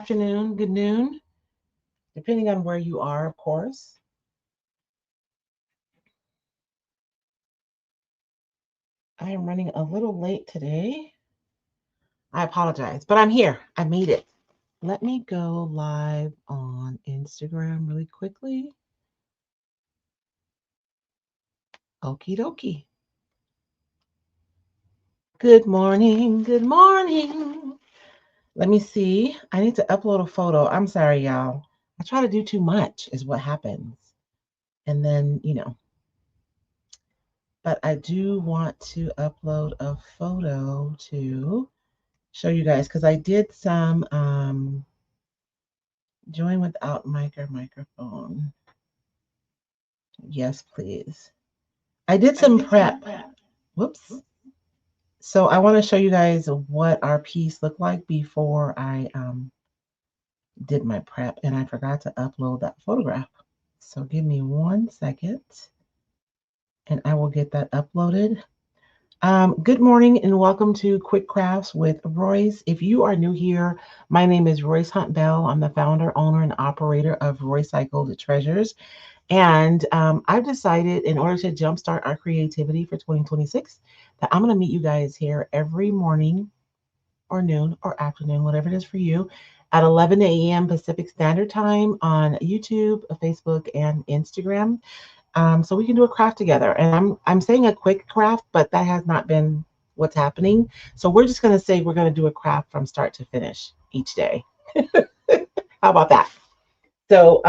Afternoon, good noon, depending on where you are, of course. I am running a little late today. I apologize, but I'm here. I made it. Let me go live on Instagram really quickly. Okie dokie. Good morning. Good morning. Let me see. I need to upload a photo. I'm sorry, y'all. I try to do too much, is what happens. And then, but I do want to upload a photo to show you guys because I did some join without mic or microphone. Yes, please. I did some prep. Whoops. So I want to show you guys what our piece looked like before I did my prep, and I forgot to upload that photograph. So give me 1 second, and I will get that uploaded. Good morning and welcome to Quick Crafts with Royce. If you are new here, my name is Royce Hunt Bell. I'm the founder, owner, and operator of Roycycled Treasures. And I've decided in order to jumpstart our creativity for 2026 that I'm going to meet you guys here every morning or noon or afternoon, whatever it is for you, at 11 a.m. Pacific Standard Time on YouTube, Facebook, and Instagram. So we can do a craft together. And I'm saying a quick craft, but that has not been what's happening. So we're just going to say we're going to do a craft from start to finish each day. How about that? So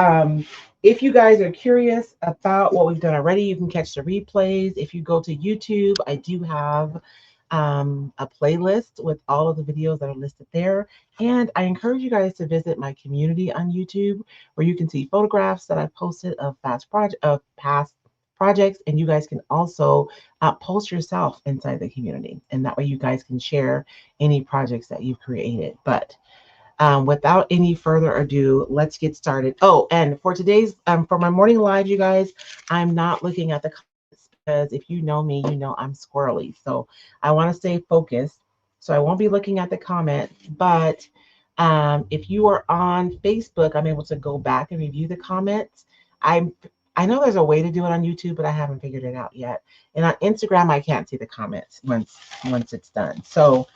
if you guys are curious about what we've done already, you can catch the replays. If you go to YouTube, I do have a playlist with all of the videos that are listed there. And I encourage you guys to visit my community on YouTube, where you can see photographs that I've posted of past projects, and you guys can also post yourself inside the community, and that way you guys can share any projects that you've created. But without any further ado, let's get started. Oh, and for today's, for my morning live, you guys, I'm not looking at the comments because if you know me, you know I'm squirrely. So I want to stay focused. So I won't be looking at the comments. But if you are on Facebook, I'm able to go back and review the comments. I'm I know there's a way to do it on YouTube, but I haven't figured it out yet. And on Instagram, I can't see the comments once it's done. So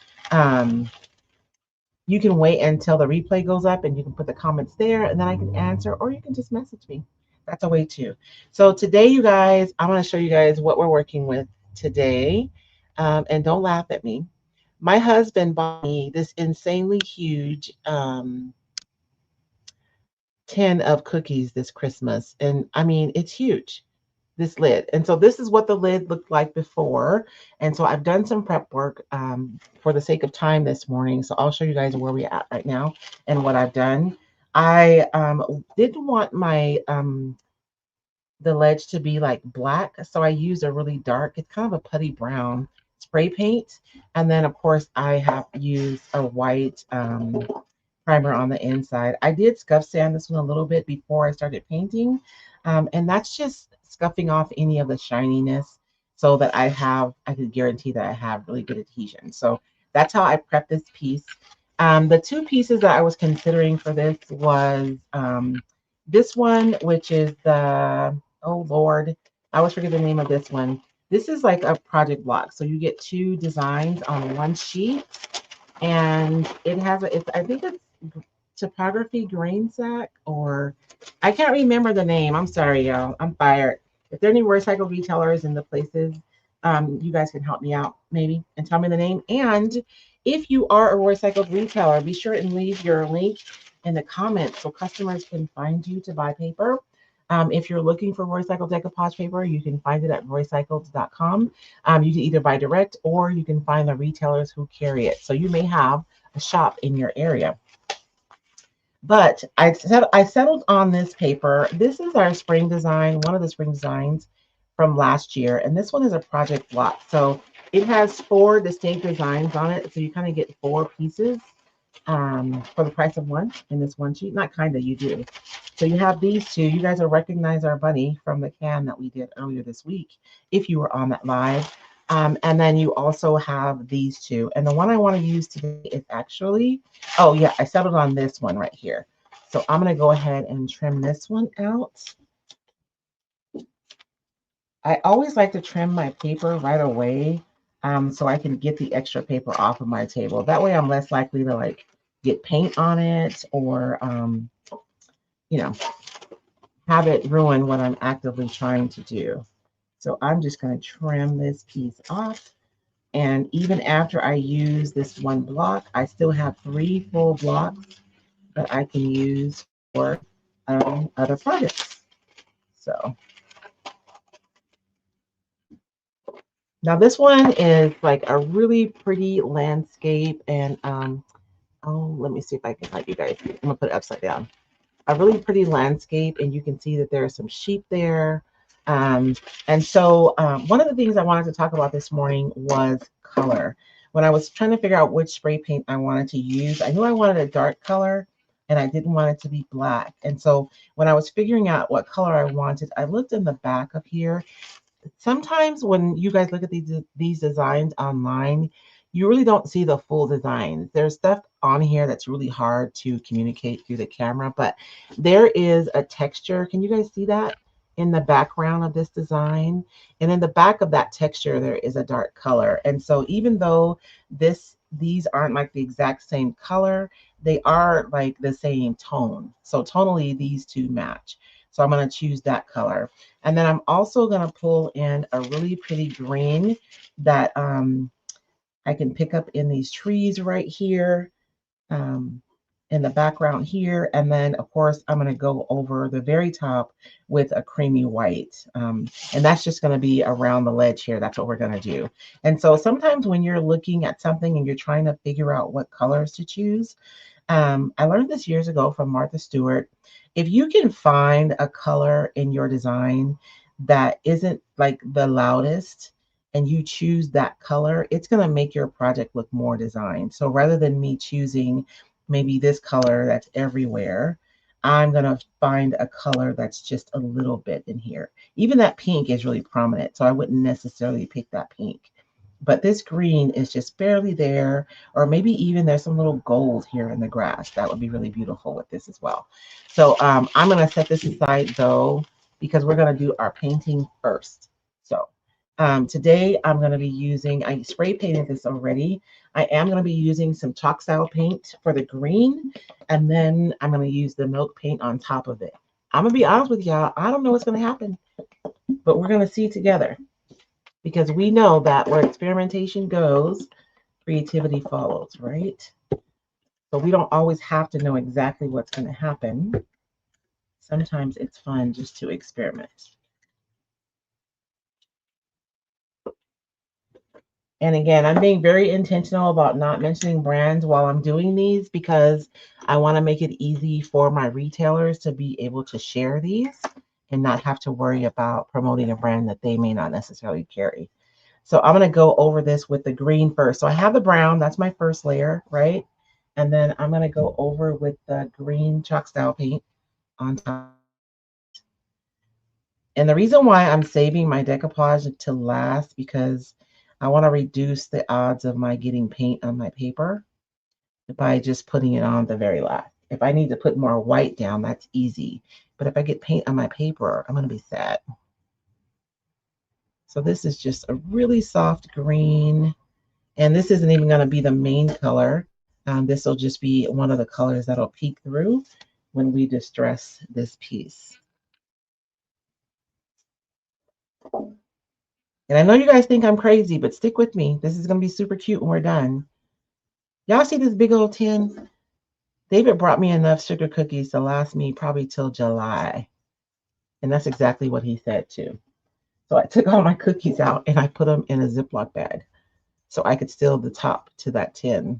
you can wait until the replay goes up and you can put the comments there and then I can answer, or you can just message me. That's a way too. So today, you guys, I want to show you guys what we're working with today. And don't laugh at me. My husband bought me this insanely huge tin of cookies this Christmas. And I mean, it's huge, this lid. And so this is what the lid looked like before. And so I've done some prep work for the sake of time this morning. So I'll show you guys where we're at right now and what I've done. I didn't want my the ledge to be like black, so I used a really dark, it's kind of a putty brown spray paint. And then of course I have used a white primer on the inside. I did scuff sand this one a little bit before I started painting. And that's just scuffing off any of the shininess so that I could guarantee that I have really good adhesion. So that's how I prepped this piece. The two pieces that I was considering for this was this one, which is the, oh Lord, I always forget the name of this one. This is like a project block. So you get two designs on one sheet, and it has I think it's typography grain sack, or I can't remember the name. I'm sorry, y'all. I'm fired. If there are any recycled retailers in the places, you guys can help me out maybe and tell me the name. And if you are a recycled retailer, be sure and leave your link in the comments so customers can find you to buy paper. If you're looking for recycled decoupage paper, you can find it at roycycled.com. You can either buy direct or you can find the retailers who carry it. So you may have a shop in your area. But I settled on this paper. This is our spring design, one of the spring designs from last year. And this one is a project block. So it has 4 distinct designs on it. So you kind of get 4 pieces for the price of one in this one sheet. Not kind of, you do. So you have these two. You guys will recognize our bunny from the can that we did earlier this week if you were on that live. And then you also have these two. And the one I want to use today is actually, oh yeah, I settled on this one right here. So I'm going to go ahead and trim this one out. I always like to trim my paper right away, so I can get the extra paper off of my table. That way I'm less likely to like get paint on it or, you know, have it ruin what I'm actively trying to do. So I'm just going to trim this piece off. And even after I use this one block, I still have 3 full blocks that I can use for other projects. So now this one is like a really pretty landscape. And oh, let me see if I can help you guys. I'm gonna put it upside down. A really pretty landscape, and you can see that there are some sheep there. And so one of the things I wanted to talk about this morning was color. When I was trying to figure out which spray paint I wanted to use, I knew I wanted a dark color and I didn't want it to be black. And so when I was figuring out what color I wanted, I looked in the back of here. Sometimes when you guys look at these designs online, you really don't see the full design. There's stuff on here that's really hard to communicate through the camera, but there is a texture. Can you guys see that in the background of this design? And in the back of that texture, there is a dark color. And so even though these aren't like the exact same color, they are like the same tone. So tonally, these two match. So I'm going to choose that color. And then I'm also going to pull in a really pretty green that I can pick up in these trees right here, um, in the background here. And then, of course, I'm going to go over the very top with a creamy white. And that's just going to be around the ledge here. That's what we're going to do. And so sometimes when you're looking at something and you're trying to figure out what colors to choose, I learned this years ago from Martha Stewart. If you can find a color in your design that isn't like the loudest and you choose that color, it's going to make your project look more designed. So rather than me choosing maybe this color that's everywhere, I'm going to find a color that's just a little bit in here. Even that pink is really prominent, so I wouldn't necessarily pick that pink. But this green is just barely there, or maybe even there's some little gold here in the grass. That would be really beautiful with this as well. So I'm going to set this aside though, because we're going to do our painting first. So today I'm going to be using, I spray painted this already. I am going to be using some chalk style paint for the green, and then I'm going to use the milk paint on top of it. I'm going to be honest with y'all, I don't know what's going to happen, but we're going to see together, because we know that where experimentation goes, creativity follows, right? So we don't always have to know exactly what's going to happen. Sometimes it's fun just to experiment. And again, I'm being very intentional about not mentioning brands while I'm doing these, because I want to make it easy for my retailers to be able to share these and not have to worry about promoting a brand that they may not necessarily carry. So I'm going to go over this with the green first. So I have the brown, that's my first layer, right? And then I'm going to go over with the green chalk style paint on top. And the reason why I'm saving my decoupage to last, because I want to reduce the odds of my getting paint on my paper by just putting it on the very last. If I need to put more white down, that's easy. But if I get paint on my paper, I'm going to be sad. So this is just a really soft green. And this isn't even going to be the main color. This will just be one of the colors that'll peek through when we distress this piece. And I know you guys think I'm crazy, but stick with me. This is going to be super cute when we're done. Y'all see this big old tin? David brought me enough sugar cookies to last me probably till July. And that's exactly what he said too. So I took all my cookies out and I put them in a Ziploc bag so I could seal the top to that tin.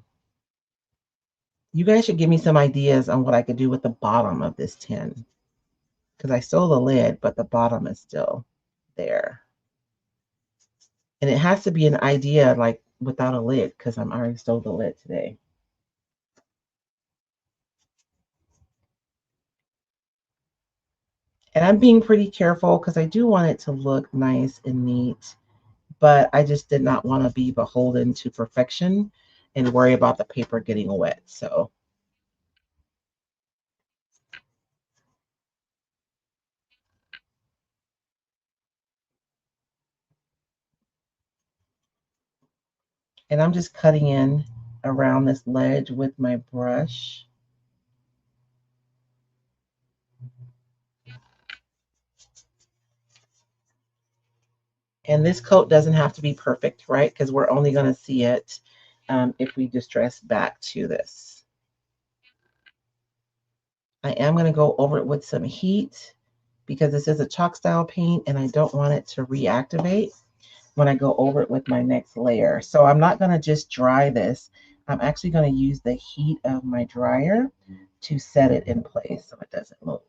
You guys should give me some ideas on what I could do with the bottom of this tin, because I stole the lid, but the bottom is still there. And it has to be an idea like without a lid, because I'm already stole the lid today. And I'm being pretty careful because I do want it to look nice and neat. but I just did not want to be beholden to perfection and worry about the paper getting wet. So, and I'm just cutting in around this ledge with my brush. And this coat doesn't have to be perfect, right? Because we're only going to see it if we distress back to this. I am going to go over it with some heat because this is a chalk style paint and I don't want it to reactivate when I go over it with my next layer. So I'm not going to just dry this. I'm actually going to use the heat of my dryer to set it in place so it doesn't move.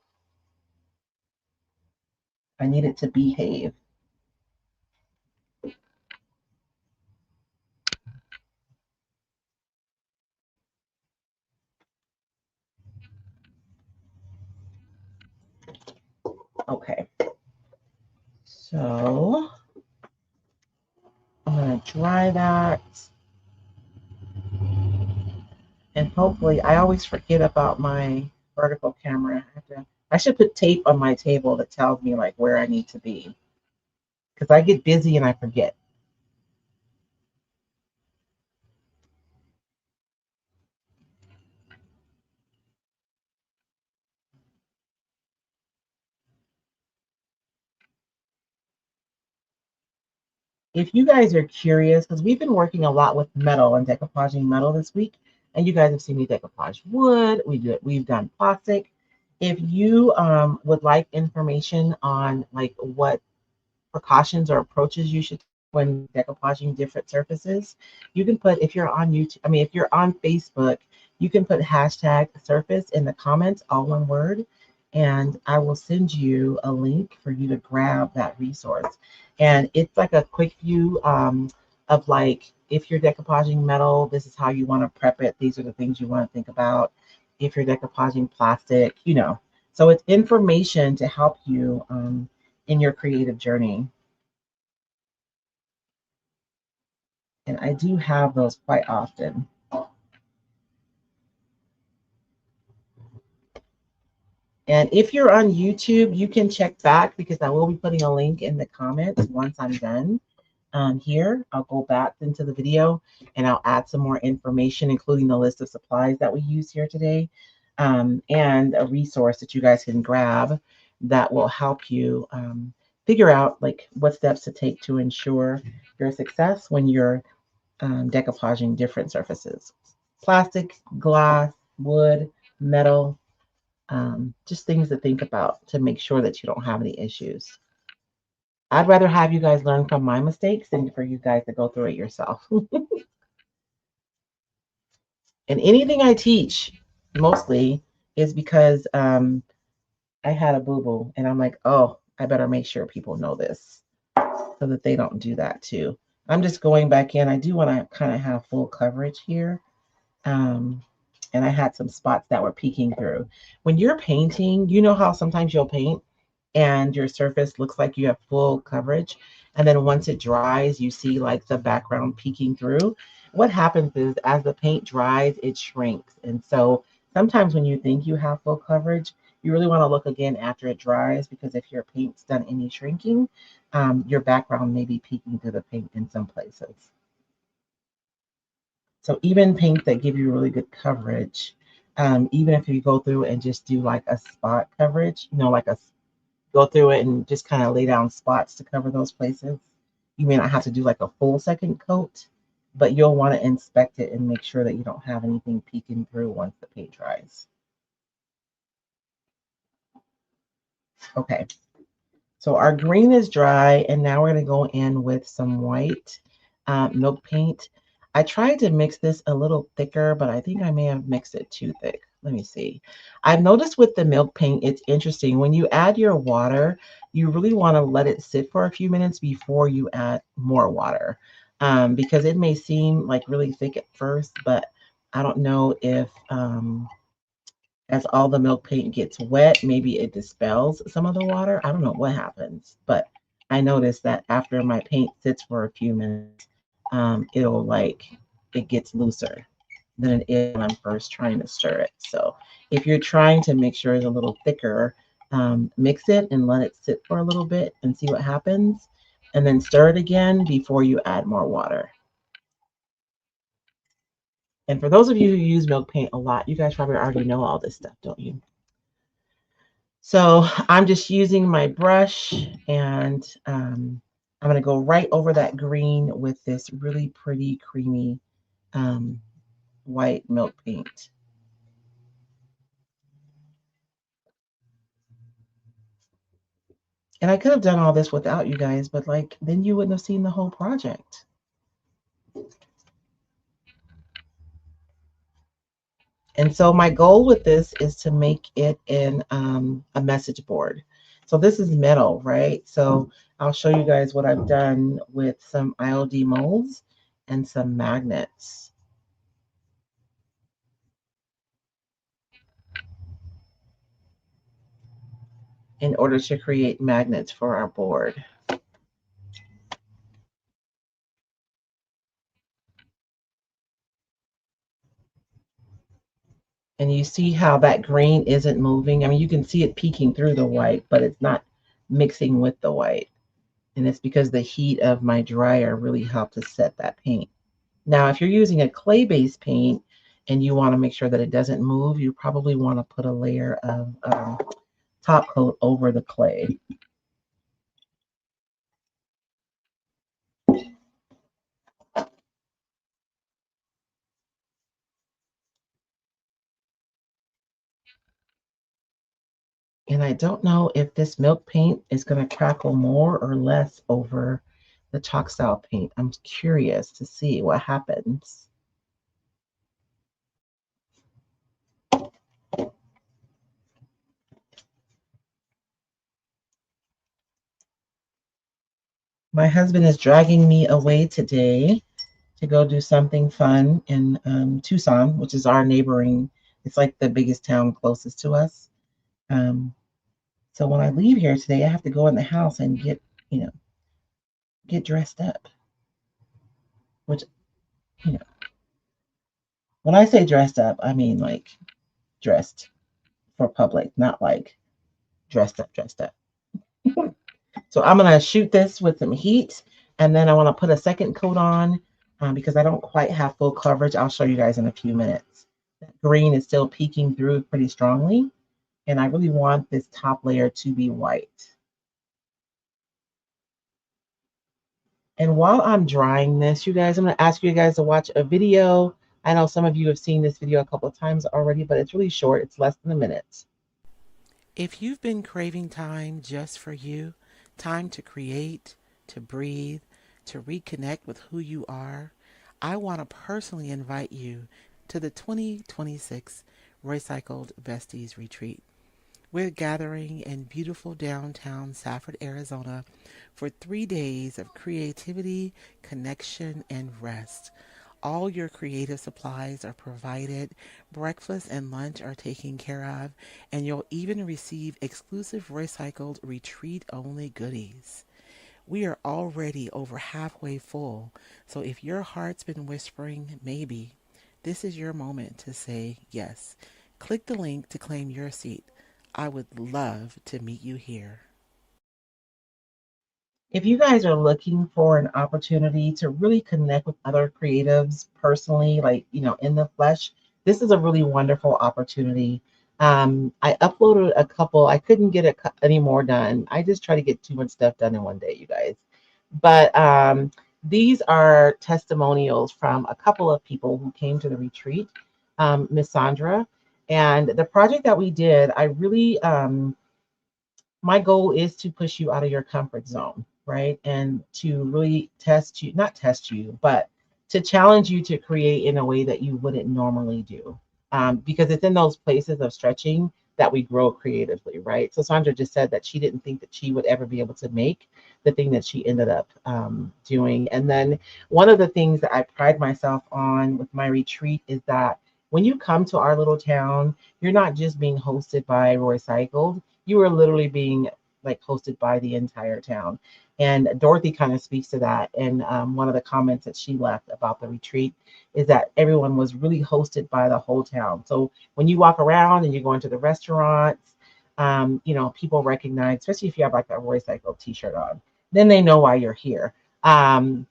I need it to behave. Okay, so I'm going to dry that. And hopefully, I always forget about my vertical camera. I should put tape on my table that tells me like where I need to be because I get busy and I forget. If you guys are curious, because we've been working a lot with metal and decoupaging metal this week, and you guys have seen me decoupage wood. We've done plastic. If you would like information on like what precautions or approaches you should take when decoupaging different surfaces, you can put, if you're on YouTube, I mean, if you're on Facebook, you can put hashtag surface in the comments, all one word, and I will send you a link for you to grab that resource. And it's like a quick view of like, if you're decoupaging metal, this is how you want to prep it. These are the things you want to think about. If you're decoupaging plastic, you know. So it's information to help you in your creative journey. And I do have those quite often. And if you're on YouTube, you can check back because I will be putting a link in the comments once I'm done here. I'll go back into the video and I'll add some more information, including the list of supplies that we use here today and a resource that you guys can grab that will help you figure out like what steps to take to ensure your success when you're decoupaging different surfaces. Plastic, glass, wood, metal, just things to think about to make sure that you don't have any issues. I'd rather have you guys learn from my mistakes than for you guys to go through it yourself. And anything I teach mostly is because I had a boo-boo and I'm like, oh, I better make sure people know this so that they don't do that too. I'm just going back in. I do want to kind of have full coverage here. Um, and I had some spots that were peeking through. When you're painting, you know how sometimes you'll paint and your surface looks like you have full coverage. And then once it dries, you see like the background peeking through. What happens is as the paint dries, it shrinks. And so sometimes when you think you have full coverage, you really want to look again after it dries because if your paint's done any shrinking, your background may be peeking through the paint in some places. So even paint that give you really good coverage, even if you go through and just do like a spot coverage, you know, like a go through it and just kind of lay down spots to cover those places. You may not have to do like a full second coat, but you'll want to inspect it and make sure that you don't have anything peeking through once the paint dries. Okay, so our green is dry, and now we're going to go in with some white milk paint. I tried to mix this a little thicker, but I think I may have mixed it too thick. Let me see. I've noticed with the milk paint, it's interesting. When you add your water, you really want to let it sit for a few minutes before you add more water because it may seem like really thick at first, but I don't know if as all the milk paint gets wet, maybe it dispels some of the water. I don't know what happens, but I noticed that after my paint sits for a few minutes, it gets looser than it is when I'm first trying to stir it. So if you're trying to make sure it's a little thicker, mix it and let it sit for a little bit and see what happens. And then stir it again before you add more water. And for those of you who use milk paint a lot, you guys probably already know all this stuff, don't you? So I'm just using my brush, and I'm going to go right over that green with this really pretty creamy white milk paint. And I could have done all this without you guys, but like then you wouldn't have seen the whole project. And so my goal with this is to make it in a message board. So this is metal, right? So I'll show you guys what I've done with some IOD molds and some magnets in order to create magnets for our board. And you see how that green isn't moving? I mean, you can see it peeking through the white, but it's not mixing with the white. And it's because the heat of my dryer really helped to set that paint. Now, if you're using a clay-based paint and you want to make sure that it doesn't move, you probably want to put a layer of top coat over the clay. And I don't know if this milk paint is going to crackle more or less over the chalk style paint. I'm curious to see what happens. My husband is dragging me away today to go do something fun in Tucson, which is our neighboring, it's like the biggest town closest to us. Um, so when I leave here today, I have to go in the house and get dressed up. Which, you know, when I say dressed up, I mean like dressed for public, not like dressed up, dressed up. So I'm gonna shoot this with some heat, and then I want to put a second coat on because I don't quite have full coverage. I'll show you guys in a few minutes. That green is still peeking through pretty strongly, and I really want this top layer to be white. And while I'm drying this, you guys, I'm going to ask you guys to watch a video. I know some of you have seen this video a couple of times already, but it's really short. It's less than a minute. If you've been craving time just for you, time to create, to breathe, to reconnect with who you are, I want to personally invite you to the 2026 Roycycled Besties Retreat. We're gathering in beautiful downtown Safford, Arizona for 3 days of creativity, connection, and rest. All your creative supplies are provided, breakfast and lunch are taken care of, and you'll even receive exclusive recycled retreat-only goodies. We are already over halfway full, so if your heart's been whispering maybe, this is your moment to say yes. Click the link to claim your seat. I would love to meet you here. If you guys are looking for an opportunity to really connect with other creatives personally, like, in the flesh, this is a really wonderful opportunity. I uploaded a couple. I couldn't get any more done. I just try to get too much stuff done in one day, you guys. But these are testimonials from a couple of people who came to the retreat, Miss Sandra. And the project that we did, I really, my goal is to push you out of your comfort zone, right? And to really test you, not test you, but to challenge you to create in a way that you wouldn't normally do. Because it's in those places of stretching that we grow creatively, right? So Sandra just said that she didn't think that she would ever be able to make the thing that she ended up doing. And then one of the things that I pride myself on with my retreat is that when you come to our little town, you're not just being hosted by Roycycled, you are literally being like hosted by the entire town. And Dorothy kind of speaks to that. And one of the comments that she left about the retreat is that everyone was really hosted by the whole town. So when you walk around and you go into the restaurants, people recognize, especially if you have like a Roycycled t-shirt on, then they know why you're here. And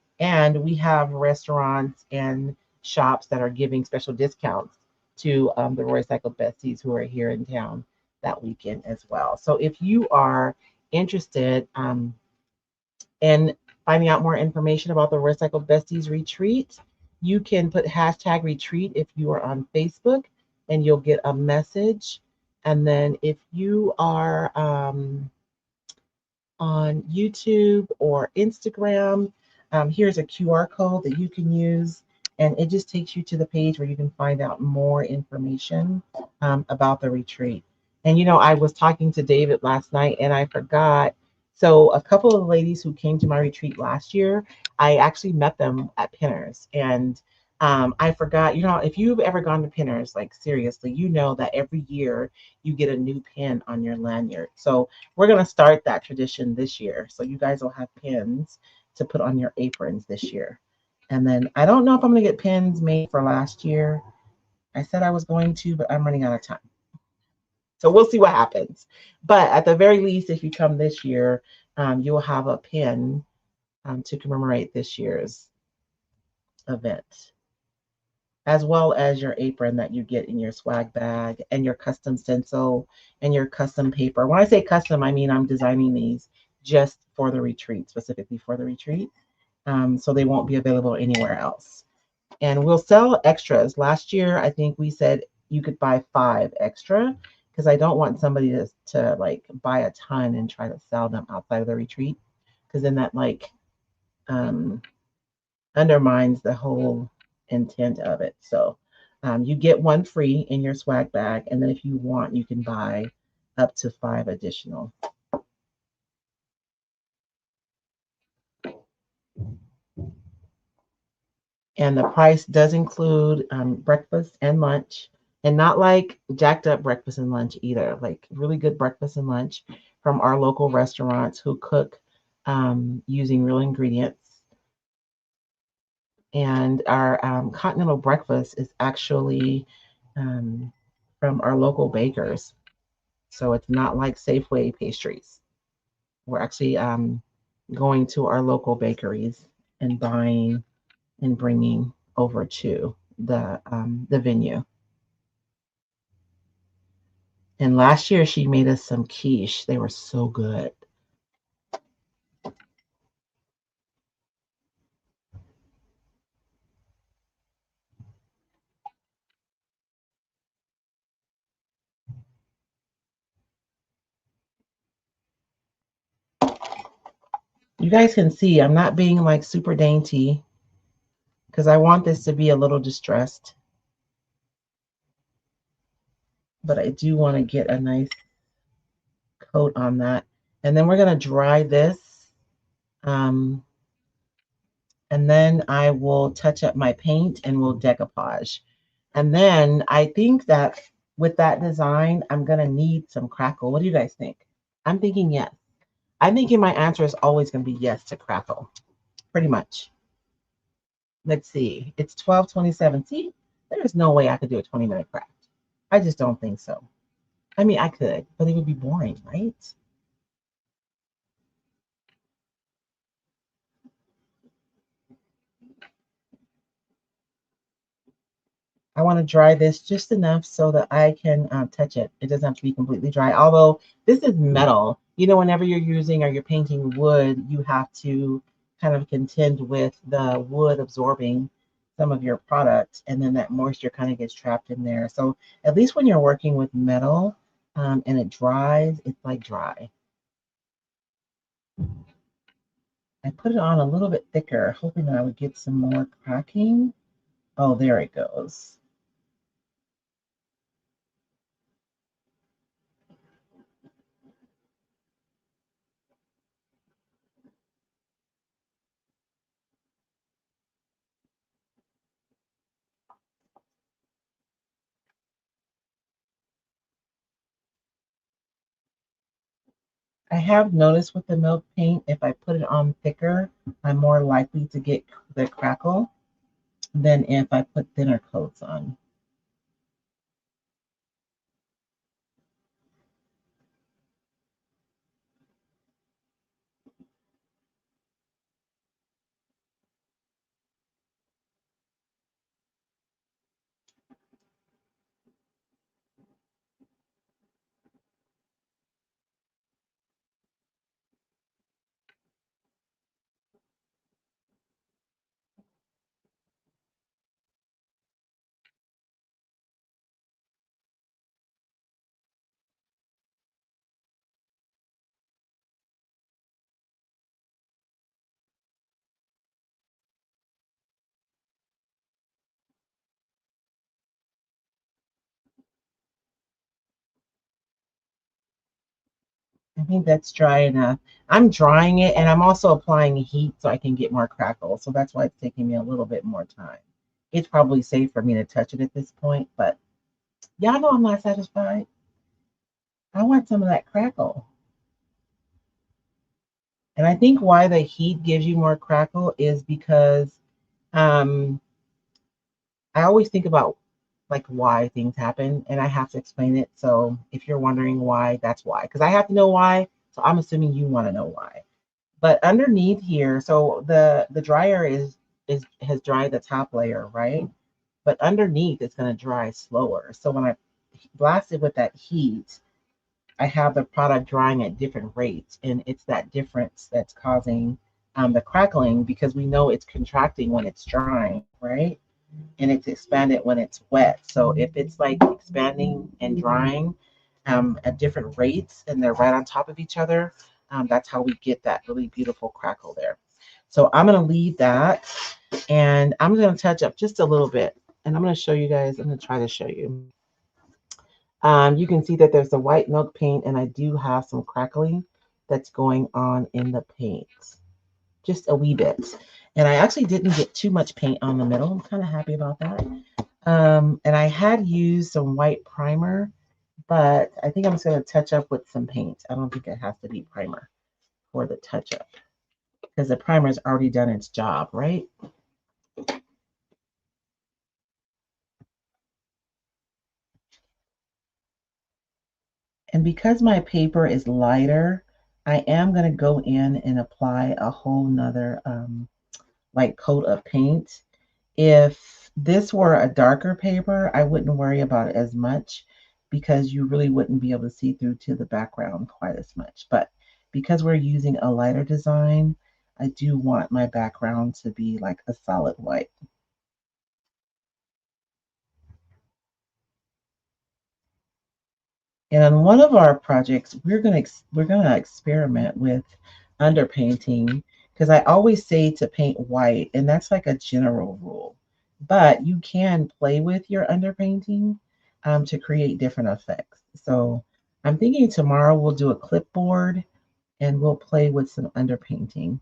we have restaurants and shops that are giving special discounts to the Roycycled Besties who are here in town that weekend as well. So if you are interested in finding out more information about the Roycycled Besties retreat, you can put hashtag retreat if you are on Facebook and you'll get a message. And then if you are on YouTube or Instagram, here's a QR code that you can use, and it just takes you to the page where you can find out more information about the retreat. And I was talking to David last night, and I forgot. So a couple of ladies who came to my retreat last year, I actually met them at Pinners, and I forgot. If you've ever gone to Pinners, like seriously, you know that every year you get a new pin on your lanyard. So we're going to start that tradition this year. So you guys will have pins to put on your aprons this year. And then I don't know if I'm going to get pins made for last year. I said I was going to, but I'm running out of time. So we'll see what happens. But at the very least, if you come this year, you will have a pin to commemorate this year's event, as well as your apron that you get in your swag bag and your custom stencil and your custom paper. When I say custom, I mean I'm designing these just for the retreat, specifically for the retreat. So they won't be available anywhere else. And we'll sell extras. Last year, I think we said you could buy 5 extra because I don't want somebody to like buy a ton and try to sell them outside of the retreat, because then that like um, undermines the whole intent of it. So you get 1 free in your swag bag, and then if you want, you can buy up to 5 additional. And the price does include breakfast and lunch, and not like jacked up breakfast and lunch either, like really good breakfast and lunch from our local restaurants who cook using real ingredients. And our continental breakfast is actually from our local bakers. So it's not like Safeway pastries. We're actually going to our local bakeries and buying and bringing over to the venue. And last year she made us some quiche. They were so good. You guys can see I'm not being like super dainty because I want this to be a little distressed. But I do want to get a nice coat on that. And then we're going to dry this. Um, and then I will touch up my paint and we'll decoupage. And then I think that with that design, I'm going to need some Crackle. What do you guys think? I'm thinking yes. I'm thinking my answer is always going to be yes to Crackle, pretty much. Let's see. It's 12:27. See, there's no way I could do a 20-minute craft. I just don't think so. I mean, I could, but it would be boring, right? I want to dry this just enough so that I can touch it. It doesn't have to be completely dry. Although this is metal, whenever you're using or you're painting wood, you have to kind of contend with the wood absorbing some of your product, and then that moisture kind of gets trapped in there. So at least when you're working with metal and it dries, it's like dry. I put it on a little bit thicker, hoping that I would get some more cracking. Oh, there it goes. I have noticed with the milk paint, if I put it on thicker, I'm more likely to get the crackle than if I put thinner coats on. I think that's dry enough. I'm drying it and I'm also applying heat so I can get more crackle. So that's why it's taking me a little bit more time. It's probably safe for me to touch it at this point, but y'all know I'm not satisfied. I want some of that crackle. And I think why the heat gives you more crackle is because um, I always think about like why things happen and I have to explain it. So if you're wondering why, that's why. Because I have to know why. So I'm assuming you want to know why. But underneath here, so the dryer is has dried the top layer, right? But underneath it's gonna dry slower. So when I blast it with that heat, I have the product drying at different rates, and it's that difference that's causing the crackling because we know it's contracting when it's drying, right? And it's expanded when it's wet. So if it's like expanding and drying at different rates and they're right on top of each other, that's how we get that really beautiful crackle there. So I'm going to leave that and I'm going to touch up just a little bit. And I'm going to show you guys, I'm going to try to show you. You can see that there's a white milk paint and I do have some crackling that's going on in the paint. Just a wee bit. And I actually didn't get too much paint on the middle. I'm kind of happy about that. And I had used some white primer, but I think I'm just going to touch up with some paint. I don't think it has to be primer for the touch up because the primer's already done its job, right? And because my paper is lighter, I am going to go in and apply a whole nother like coat of paint. If this were a darker paper, I wouldn't worry about it as much because you really wouldn't be able to see through to the background quite as much. But because we're using a lighter design, I do want my background to be like a solid white. And on one of our projects, we're gonna experiment with underpainting because I always say to paint white, and that's like a general rule. But you can play with your underpainting to create different effects. So I'm thinking tomorrow we'll do a clipboard and we'll play with some underpainting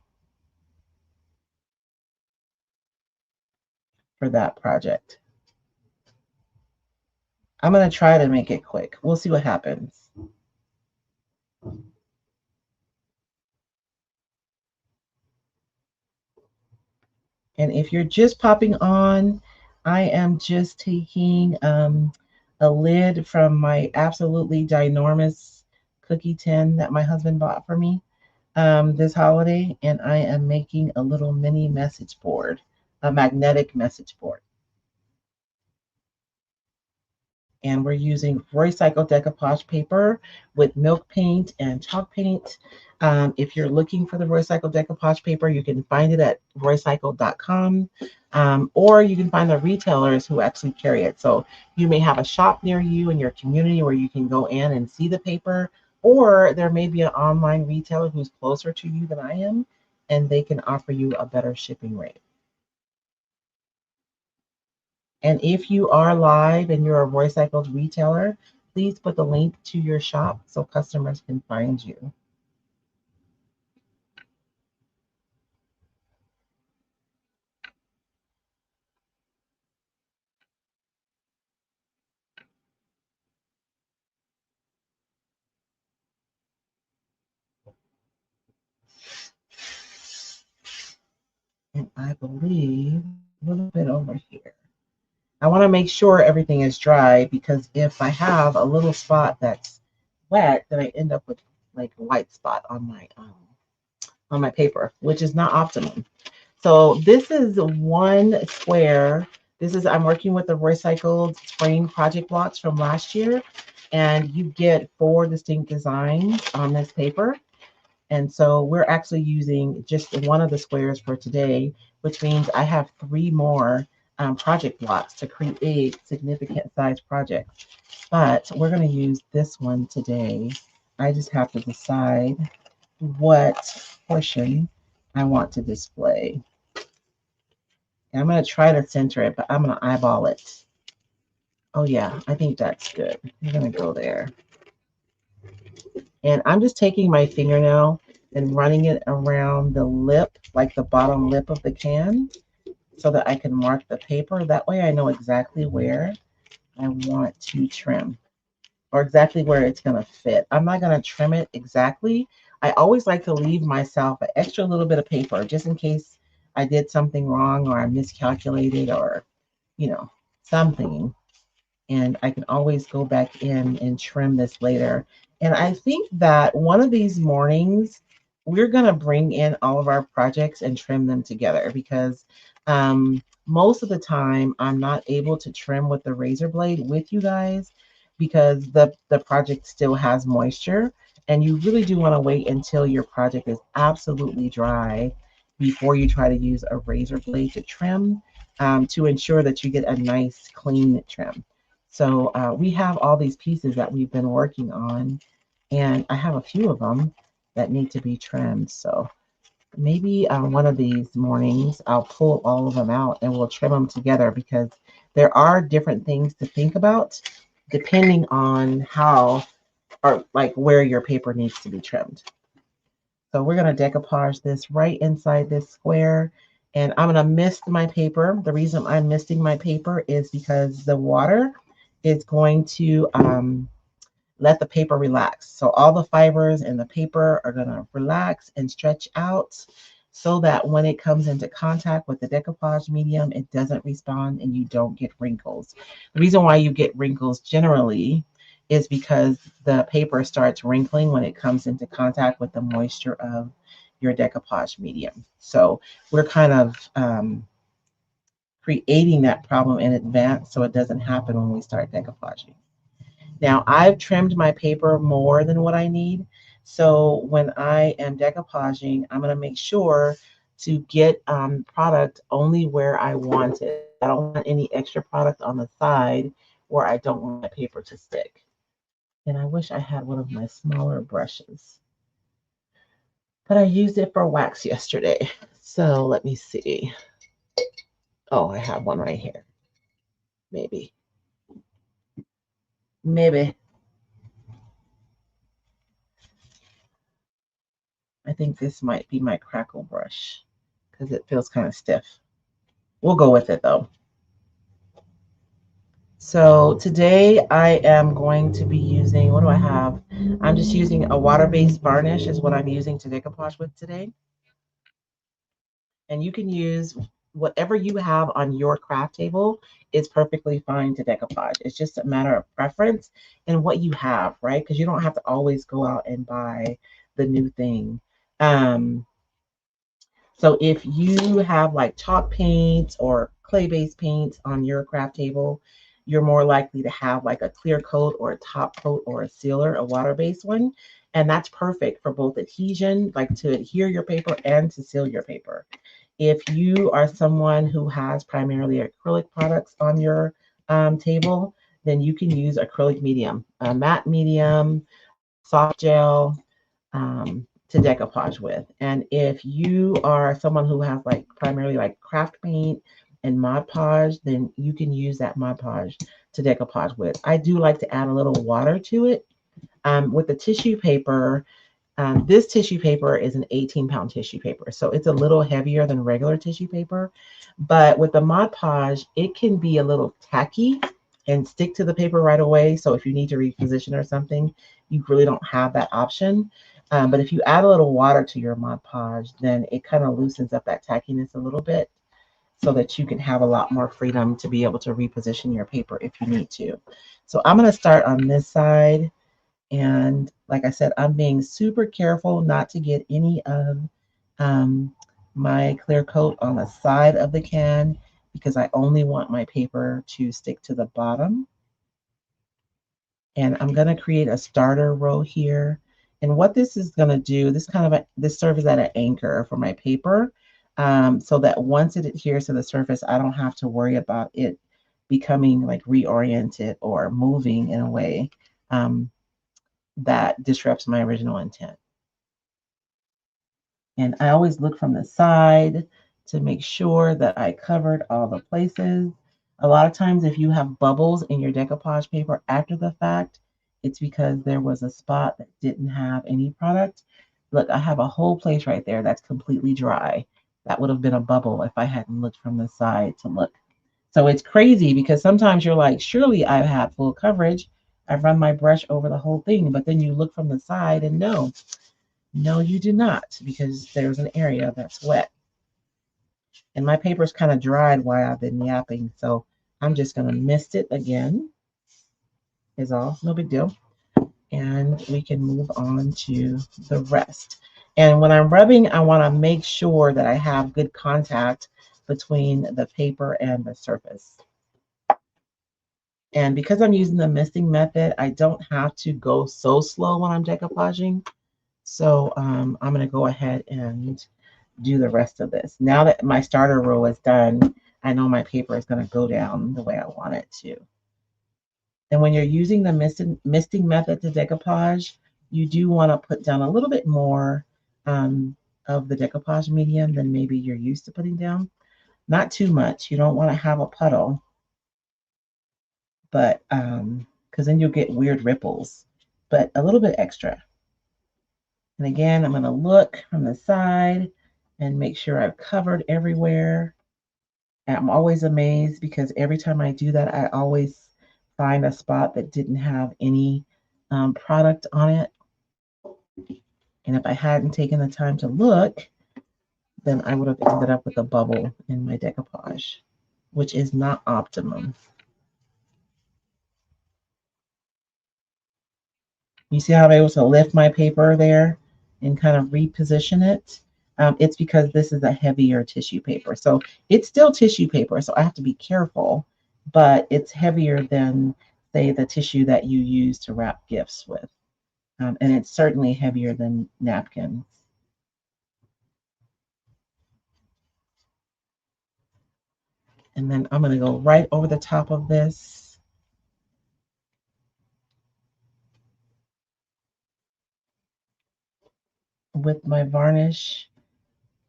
for that project. I'm gonna try to make it quick. We'll see what happens. And if you're just popping on, I am just taking a lid from my absolutely ginormous cookie tin that my husband bought for me this holiday, and I am making a little mini message board, a magnetic message board. And we're using Roycycled Decoupage paper with milk paint and chalk paint. If you're looking for the Roycycled Decoupage paper, you can find it at roycycled.com, or you can find the retailers who actually carry it. So you may have a shop near you in your community where you can go in and see the paper, or there may be an online retailer who's closer to you than I am, and they can offer you a better shipping rate. And if you are live and you're a Roycycled retailer, please put the link to your shop so customers can find you. And I believe a little bit over here. I want to make sure everything is dry because if I have a little spot that's wet, then I end up with like a white spot on my paper, which is not optimum. So this is one square. I'm working with the Roycycled Spring project blocks from last year, and you get 4 distinct designs on this paper. And so we're actually using just one of the squares for today, which means I have 3 more project blocks to create significant size projects. But we're going to use this one today. I just have to decide what portion I want to display. And I'm going to try to center it, but I'm going to eyeball it. Oh yeah, I think that's good. I'm going to go there. And I'm just taking my fingernail and running it around the lip, like the bottom lip of the can, so that I can mark the paper. That way I know exactly where I want to trim or exactly where it's going to fit. I'm not going to trim it exactly. I always like to leave myself an extra little bit of paper just in case I did something wrong or I miscalculated or, something. And I can always go back in and trim this later. And I think that one of these mornings, we're going to bring in all of our projects and trim them together because most of the time I'm not able to trim with the razor blade with you guys because the project still has moisture. And you really do want to wait until your project is absolutely dry before you try to use a razor blade to trim to ensure that you get a nice clean trim. So we have all these pieces that we've been working on, and I have a few of them that need to be trimmed. So maybe one of these mornings I'll pull all of them out and we'll trim them together because there are different things to think about depending on how or like where your paper needs to be trimmed. So we're going to decoupage this right inside this square. And I'm going to mist my paper. The reason I'm misting my paper is because the water is going to let the paper relax. So all the fibers in the paper are going to relax and stretch out so that when it comes into contact with the decoupage medium, it doesn't respond and you don't get wrinkles. The reason why you get wrinkles generally is because the paper starts wrinkling when it comes into contact with the moisture of your decoupage medium. So we're kind of creating that problem in advance so it doesn't happen when we start decoupaging. Now I've trimmed my paper more than what I need. So when I am decoupaging, I'm going to make sure to get product only where I want it. I don't want any extra product on the side where I don't want my paper to stick. And I wish I had one of my smaller brushes. But I used it for wax yesterday. So let me see. Oh, I have one right here. Maybe. Maybe. I think this might be my Crackle brush because it feels kind of stiff. We'll go with it though. So today I am going to be using, what do I have? I'm just using a water-based varnish is what I'm using to decoupage with today. And you can use whatever you have on your craft table is perfectly fine to decoupage. It's just a matter of preference and what you have, right? Because you don't have to always go out and buy the new thing. So if you have like chalk paints or clay-based paints on your craft table, you're more likely to have like a clear coat or a top coat or a sealer, a water-based one. And that's perfect for both adhesion, like to adhere your paper and to seal your paper. If you are someone who has primarily acrylic products on your table, then you can use acrylic medium, a matte medium, soft gel, to decoupage with. And if you are someone who has like primarily like craft paint and Mod Podge, then you can use that Mod Podge to decoupage with. I do like to add a little water to it. With the tissue paper, this tissue paper is an 18-pound tissue paper, so it's a little heavier than regular tissue paper. But with the Mod Podge, it can be a little tacky and stick to the paper right away. So if you need to reposition or something, you really don't have that option. But if you add a little water to your Mod Podge, then it kind of loosens up that tackiness a little bit so that you can have a lot more freedom to be able to reposition your paper if you need to. So I'm going to start on this side. And like I said, I'm being super careful not to get any of um, my clear coat on the side of the can because I only want my paper to stick to the bottom. And I'm going to create a starter row here. And what this is going to do, this serves as an anchor for my paper, so that once it adheres to the surface, I don't have to worry about it becoming like reoriented or moving in a way that disrupts my original intent. And I always look from the side to make sure that I covered all the places. A lot of times if you have bubbles in your decoupage paper after the fact, it's because there was a spot that didn't have any product. Look, I have a whole place right there that's completely dry. That would have been a bubble if I hadn't looked from the side to look. So it's crazy because sometimes you're like, surely I've had full coverage. I've run my brush over the whole thing, but then you look from the side and no, you do not, because there's an area that's wet. And my paper's kind of dried while I've been yapping, so I'm just going to mist it again, is all. No big deal. And we can move on to the rest. And when I'm rubbing, I want to make sure that I have good contact between the paper and the surface. And because I'm using the misting method, I don't have to go so slow when I'm decoupaging. So I'm going to go ahead and do the rest of this. Now that my starter row is done, I know my paper is going to go down the way I want it to. And when you're using the misting method to decoupage, you do want to put down a little bit more of the decoupage medium than maybe you're used to putting down. Not too much. You don't want to have a puddle, but because then you'll get weird ripples, but a little bit extra. And again, I'm going to look from the side and make sure I've covered everywhere. And I'm always amazed because every time I do that, I always find a spot that didn't have any product on it. And if I hadn't taken the time to look, then I would have ended up with a bubble in my decoupage, which is not optimum. You see how I'm able to lift my paper there and kind of reposition it? It's because this is a heavier tissue paper. So it's still tissue paper, so I have to be careful, but it's heavier than, say, the tissue that you use to wrap gifts with. And it's certainly heavier than napkins. And then I'm going to go right over the top of this. With my varnish.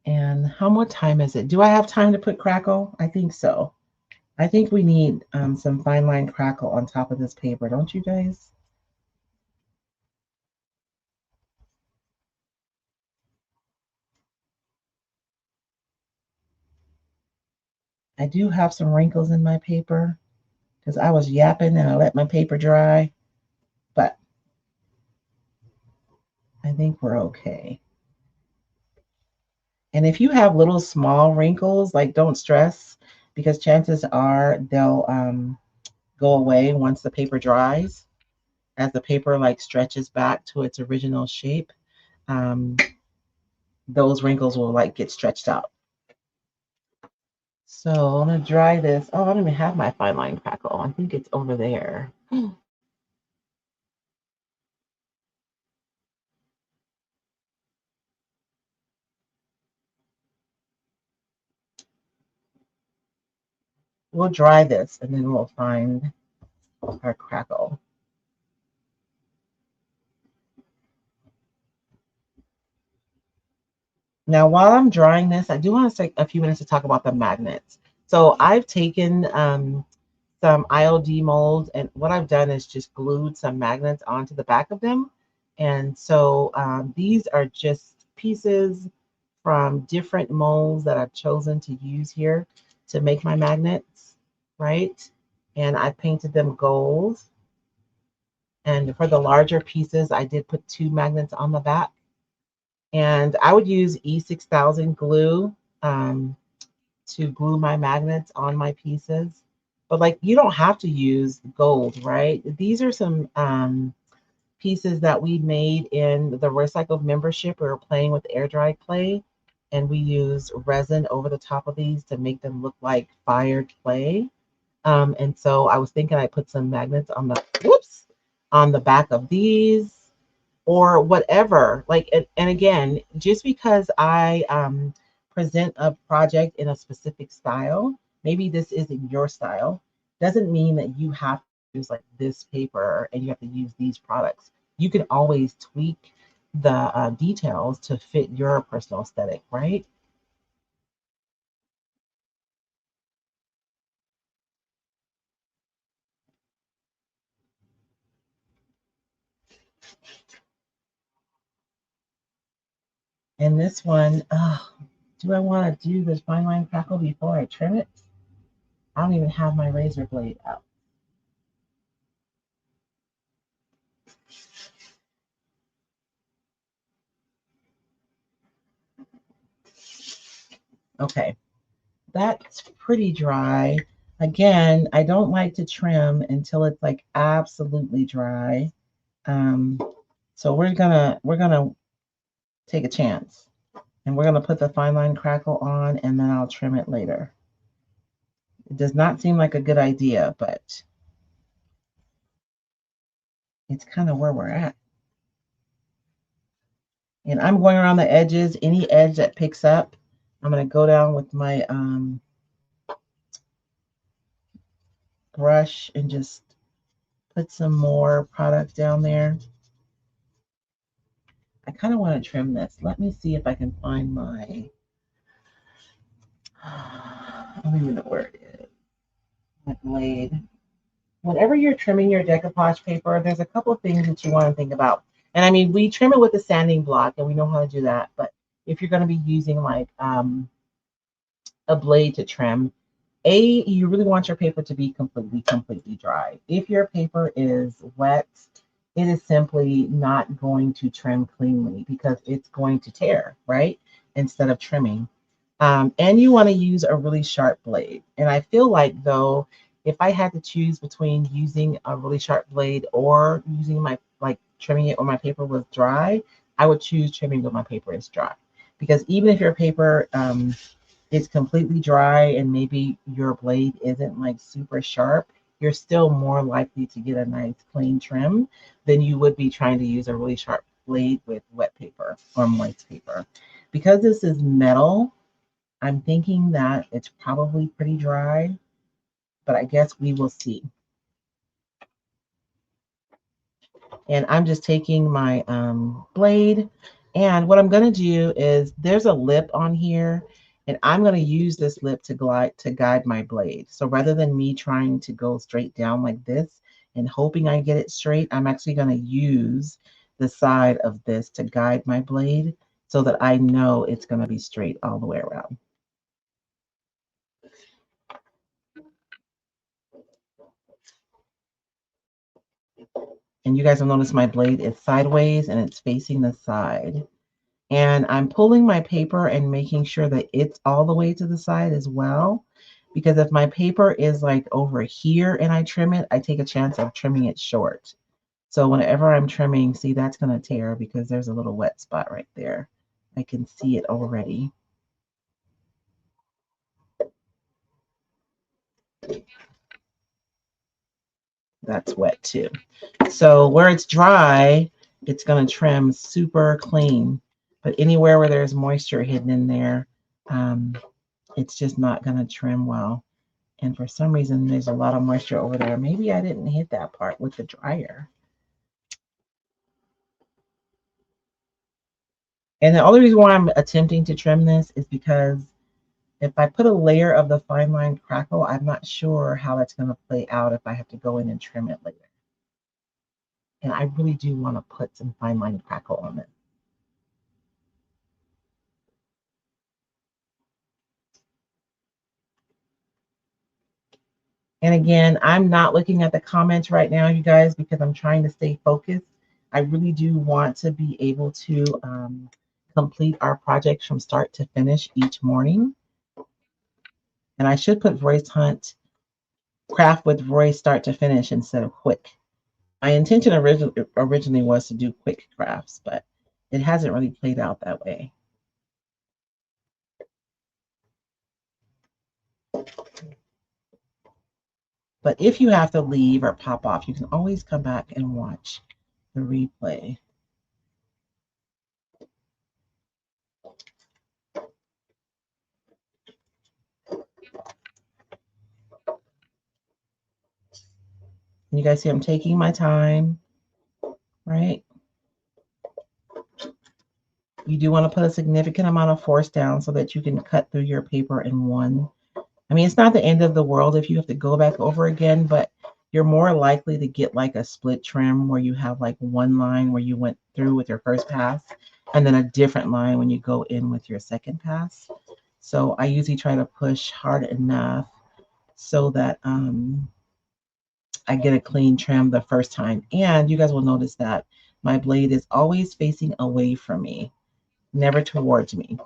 And how much time is it? Do I have time to put Crackle? I think so. I think we need some fine line Crackle on top of this paper, don't you guys? I do have some wrinkles in my paper because I was yapping and I let my paper dry, but I think we're okay. And if you have little small wrinkles, like don't stress because chances are they'll go away once the paper dries. As the paper like stretches back to its original shape, um, those wrinkles will like get stretched out. So I'm gonna dry this. Oh, I don't even have my fine line Crackle. I think it's over there. We'll dry this and then we'll find our Crackle. Now, while I'm drying this, I do want to take a few minutes to talk about the magnets. So I've taken some IOD molds, and what I've done is just glued some magnets onto the back of them. And so these are just pieces from different molds that I've chosen to use here to make my magnets, right? And I painted them gold. And for the larger pieces, I did put 2 magnets on the back. And I would use E6000 glue to glue my magnets on my pieces. But like, you don't have to use gold, right? These are some pieces that we made in the Roycycled membership. We were playing with air dried clay, and we used resin over the top of these to make them look like fired clay. And so I was thinking I put some magnets on the on the back of these or whatever. Like, and again, just because I present a project in a specific style, maybe this isn't your style, doesn't mean that you have to use like this paper and you have to use these products. You can always tweak the details to fit your personal aesthetic, right? And this one, do I want to do this fine line crackle before I trim it? I don't even have my razor blade out. Okay, that's pretty dry. Again, I don't like to trim until it's like absolutely dry. Um, so we're gonna take a chance, and we're gonna put the fine line crackle on, and then I'll trim it later. It does not seem like a good idea, but it's kind of where we're at. And I'm going around the edges. Any edge that picks up, I'm gonna go down with my brush and just put some more product down there. I kind of want to trim this. Let me see if I can find my, I don't even know where it is, my blade. Whenever you're trimming your decoupage paper, there's a couple of things that you want to think about. And I mean, we trim it with a sanding block and we know how to do that. But if you're going to be using like a blade to trim, you really want your paper to be completely dry. If your paper is wet, it is simply not going to trim cleanly because it's going to tear, right? Instead of trimming. And you want to use a really sharp blade. And I feel like, though, if I had to choose between using a really sharp blade or using my, like trimming it when my paper was dry, I would choose trimming when my paper is dry. Because even if your paper is completely dry and maybe your blade isn't like super sharp, you're still more likely to get a nice clean trim than you would be trying to use a really sharp blade with wet paper or moist paper. Because this is metal, I'm thinking that it's probably pretty dry, but I guess we will see. And I'm just taking my blade, and what I'm going to do is there's a lip on here, and I'm going to use this lip to guide my blade. So rather than me trying to go straight down like this and hoping I get it straight, I'm actually going to use the side of this to guide my blade so that I know it's going to be straight all the way around. And you guys will notice my blade is sideways and it's facing the side. And I'm pulling my paper and making sure that it's all the way to the side as well. Because if my paper is like over here and I trim it, I take a chance of trimming it short. So whenever I'm trimming, see, that's going to tear because there's a little wet spot right there. I can see it already. That's wet too. So where it's dry, it's going to trim super clean. But anywhere where there's moisture hidden in there, it's just not going to trim well. And for some reason, there's a lot of moisture over there. Maybe I didn't hit that part with the dryer. And the only reason why I'm attempting to trim this is because if I put a layer of the fine line crackle, I'm not sure how that's going to play out if I have to go in and trim it later. And I really do want to put some fine line crackle on it. And again, I'm not looking at the comments right now, you guys, because I'm trying to stay focused. I really do want to be able to complete our projects from start to finish each morning. And I should put Royce Hunt craft with Royce start to finish instead of quick. My intention originally was to do quick crafts, but it hasn't really played out that way. But if you have to leave or pop off, you can always come back and watch the replay. You guys see I'm taking my time, right? You do want to put a significant amount of force down so that you can cut through your paper in one. I mean, it's not the end of the world if you have to go back over again, but you're more likely to get like a split trim where you have like one line where you went through with your first pass and then a different line when you go in with your second pass. So I usually try to push hard enough so that I get a clean trim the first time. And you guys will notice that my blade is always facing away from me, never towards me.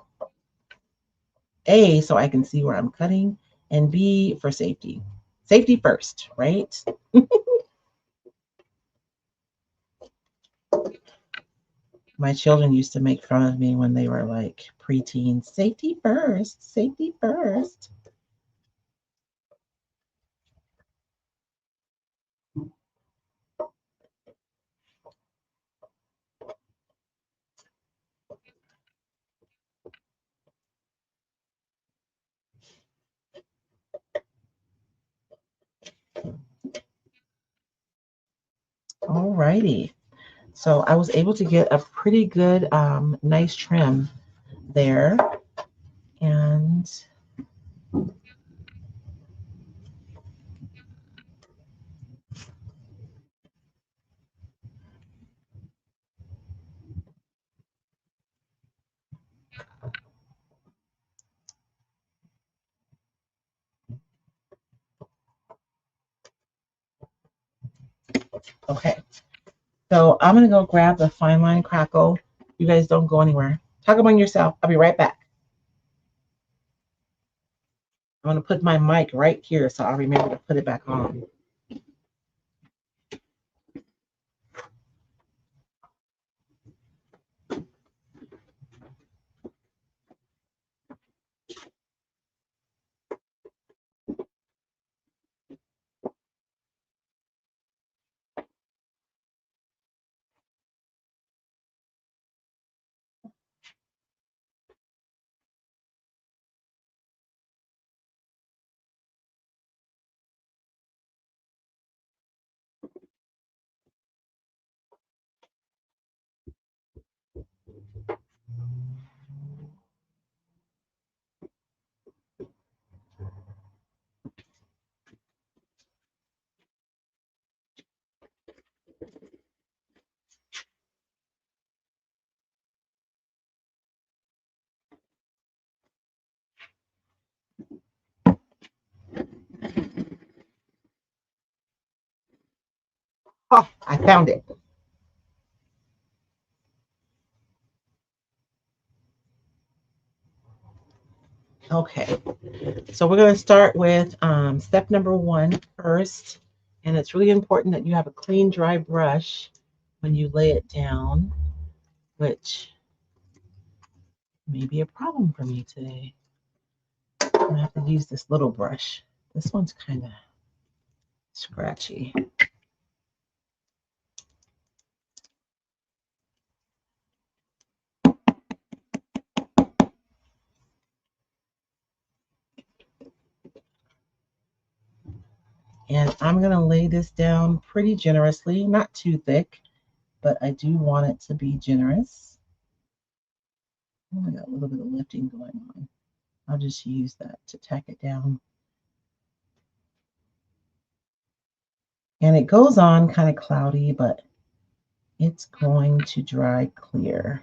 A, so I can see where I'm cutting, and B, for safety. Safety first, right? My children used to make fun of me when they were like preteens. Safety first, safety first. All righty. So I was able to get a pretty good, nice trim there. And okay. So I'm going to go grab the fine line crackle. You guys don't go anywhere. Talk among yourself. I'll be right back. I'm going to put my mic right here so I'll remember to put it back on. Oh, I found it. Okay, so we're going to start with step number 1 first. And it's really important that you have a clean, dry brush when you lay it down, which may be a problem for me today. I'm going to have to use this little brush. This one's kind of scratchy. And I'm going to lay this down pretty generously, not too thick, but I do want it to be generous. Oh, I got a little bit of lifting going on. I'll just use that to tack it down. And it goes on kind of cloudy, but it's going to dry clear.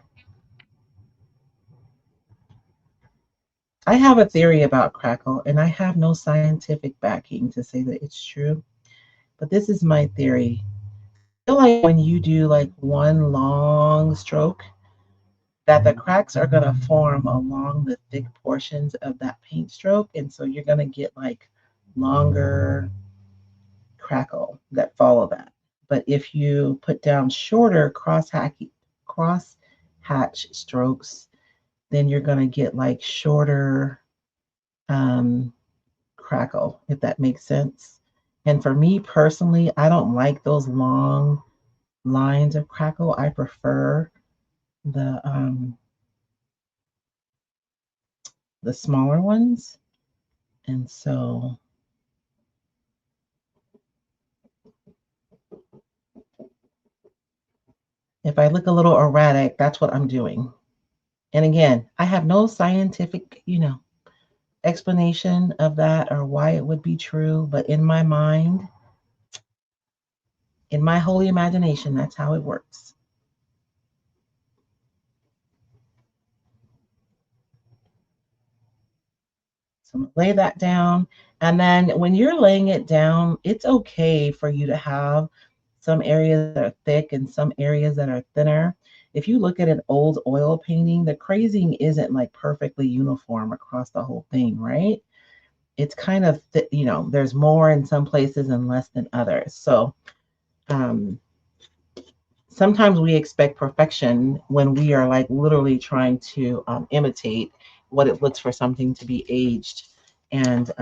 I have a theory about Crackle, and I have no scientific backing to say that it's true, but this is my theory. I feel like when you do like one long stroke, that the cracks are going to form along the thick portions of that paint stroke. And so you're going to get like longer crackle that follow that. But if you put down shorter cross hatch strokes, then you're going to get like shorter um, crackle, if that makes sense. And for me personally, I don't like those long lines of crackle. I prefer the the smaller ones. And so if I look a little erratic, that's what I'm doing. And again, I have no scientific, explanation of that or why it would be true, but in my mind, in my holy imagination, that's how it works. So lay that down. And then when you're laying it down, it's okay for you to have some areas that are thick and some areas that are thinner. If you look at an old oil painting, the crazing isn't like perfectly uniform across the whole thing, right? It's kind of, there's more in some places and less than others. So um, sometimes we expect perfection when we are like literally trying to imitate what it looks for something to be aged and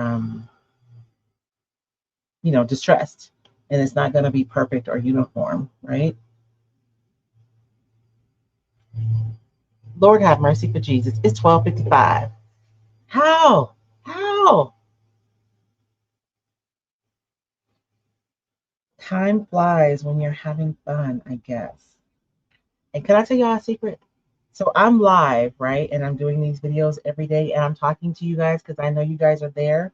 distressed, and it's not going to be perfect or uniform, right? Lord have mercy for Jesus. It's 12:55. How time flies when you're having fun, I guess. And can I tell y'all a secret? So I'm live, right? And I'm doing these videos every day and I'm talking to you guys because I know you guys are there.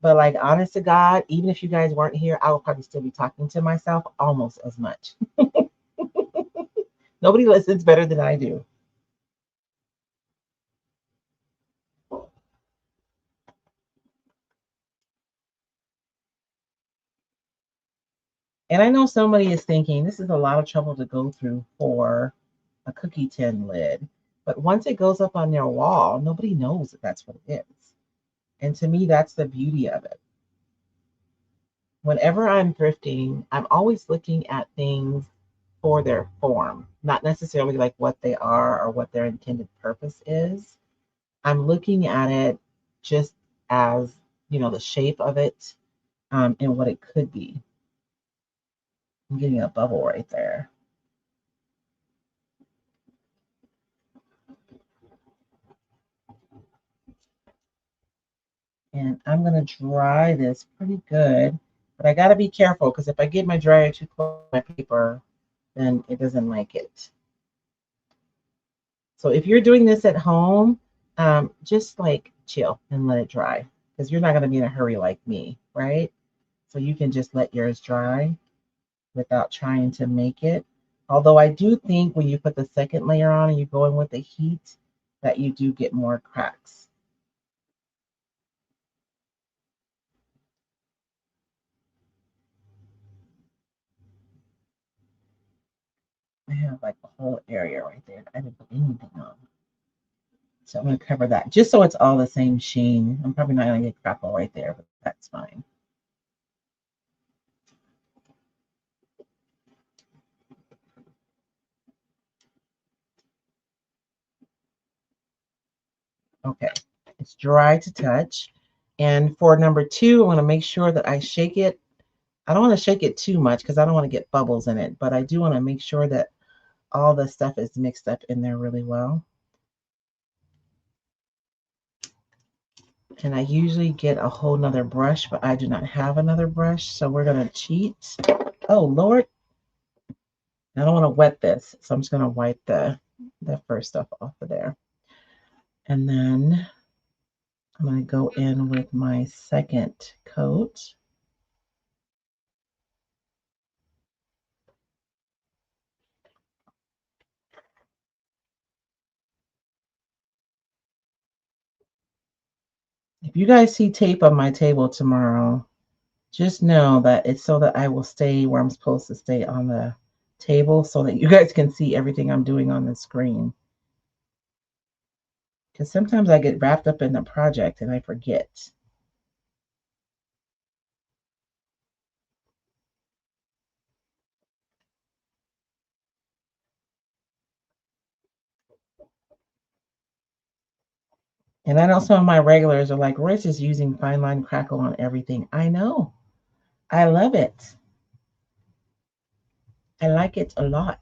But like honest to God, even if you guys weren't here, I would probably still be talking to myself almost as much. Nobody listens better than I do. And I know somebody is thinking this is a lot of trouble to go through for a cookie tin lid. But once it goes up on your wall, nobody knows that that's what it is. And to me, that's the beauty of it. Whenever I'm thrifting, I'm always looking at things for their form, not necessarily like what they are or what their intended purpose is. I'm looking at it just as, the shape of it and what it could be. I'm getting a bubble right there. And I'm going to dry this pretty good, but I got to be careful because if I get my dryer too close to my paper, then it doesn't like it. So if you're doing this at home, just like chill and let it dry because you're not going to be in a hurry like me, right? So you can just let yours dry without trying to make it. Although I do think when you put the second layer on and you go in with the heat, that you do get more cracks. I have like a whole area right there. I didn't put anything on. So I'm going to cover that just so it's all the same sheen. I'm probably not going to get crackle right there, but that's fine. Okay, it's dry to touch. And for number two, I want to make sure that I shake it. I don't want to shake it too much because I don't want to get bubbles in it, but I do want to make sure that all the stuff is mixed up in there really well. And I usually get a whole nother brush, but I do not have another brush, so we're gonna cheat. Oh Lord, I don't want to wet this, so I'm just gonna wipe the first stuff off of there. And then I'm gonna go in with my second coat. If you guys see tape on my table tomorrow, just know that it's so that I will stay where I'm supposed to stay on the table so that you guys can see everything I'm doing on the screen. because sometimes I get wrapped up in the project and I forget. And I know some of my regulars are like, Royce is using fine line crackle on everything. I know. I love it. I like it a lot.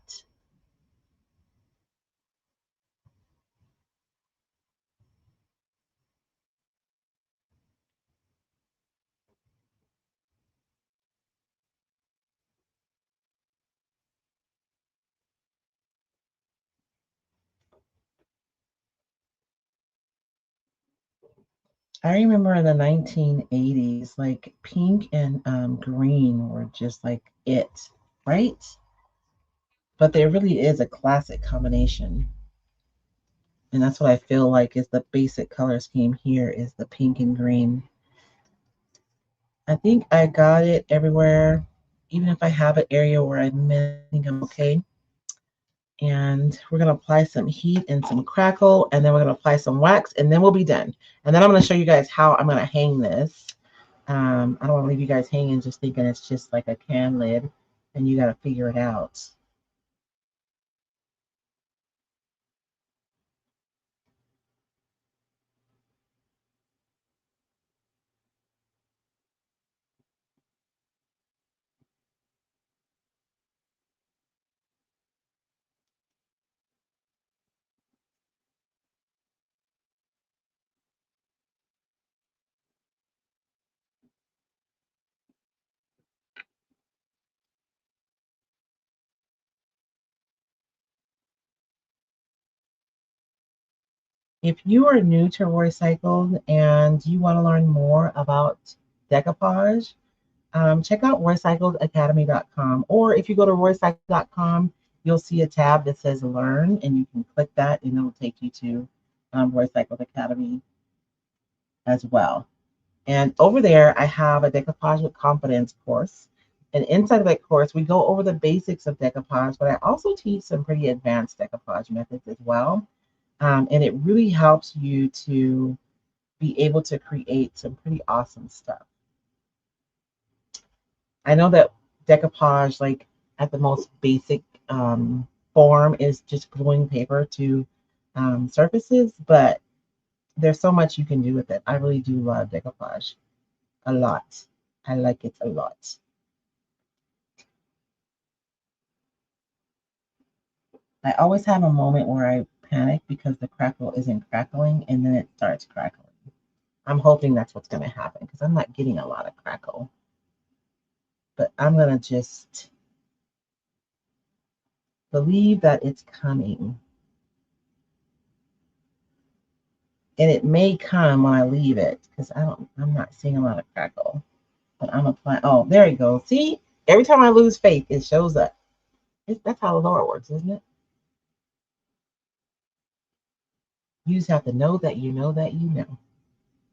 I remember in the 1980s, like pink and green were just like it, right? But there really is a classic combination. And that's what I feel like is the basic color scheme here is the pink and green. I think I got it everywhere. Even if I have an area where I miss, I think I'm okay. And we're gonna apply some heat and some crackle, and then we're gonna apply some wax, and then we'll be done. And then I'm gonna show you guys how I'm gonna hang this. I don't want to leave you guys hanging just thinking it's just like a can lid, and you gotta figure it out. If you are new to Roycycled and you want to learn more about decoupage, check out roycycledacademy.com. Or if you go to roycycled.com, you'll see a tab that says Learn, and you can click that, and it'll take you to Roycycled Academy as well. And over there, I have a decoupage with confidence course. And inside of that course, we go over the basics of decoupage, but I also teach some pretty advanced decoupage methods as well. And it really helps you to be able to create some pretty awesome stuff. I know that decoupage, like at the most basic form, is just gluing paper to surfaces, but there's so much you can do with it. I really do love decoupage a lot. I like it a lot. I always have a moment where I panic because the crackle isn't crackling and then it starts crackling. I'm hoping that's what's going to happen because I'm not getting a lot of crackle. But I'm going to just believe that it's coming. And it may come when I leave it because I'm not seeing a lot of crackle. But I'm applying. Oh, there you go. See, every time I lose faith, it shows up. That's how the Lord works, isn't it? You just have to know that you know that you know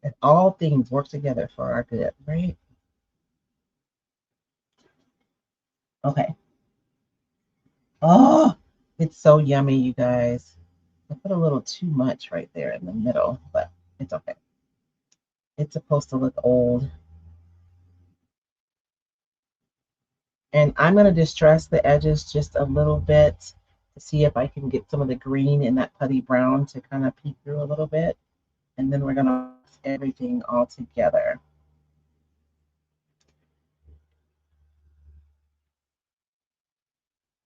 that all things work together for our good, right? Okay. Oh, it's so yummy, you guys. I put a little too much right there in the middle, but it's okay. It's supposed to look old. And I'm going to distress the edges just a little bit to see if I can get some of the green in that putty brown to kind of peek through a little bit. And then we're going to mix everything all together.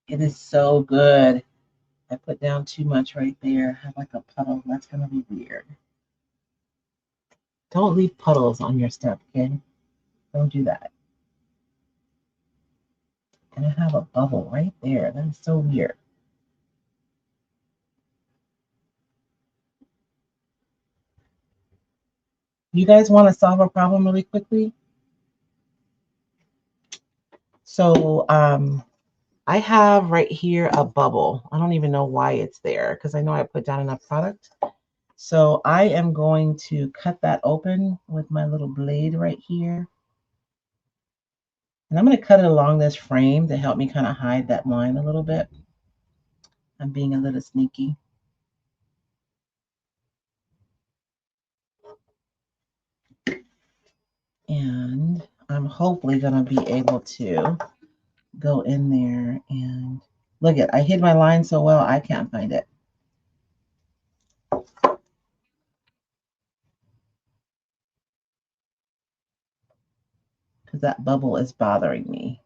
It is so good. I put down too much right there. I have like a puddle. That's going to be weird. Don't leave puddles on your stuff, okay? Don't do that. And I have a bubble right there. That is so weird. You guys want to solve a problem really quickly? So I have right here a bubble. I don't even know why it's there because I know I put down enough product. So I am going to cut that open with my little blade right here. And I'm going to cut it along this frame to help me kind of hide that line a little bit. I'm being a little sneaky. I'm hopefully going to be able to go in there and look at, I hid my line so well, I can't find it. Because that bubble is bothering me.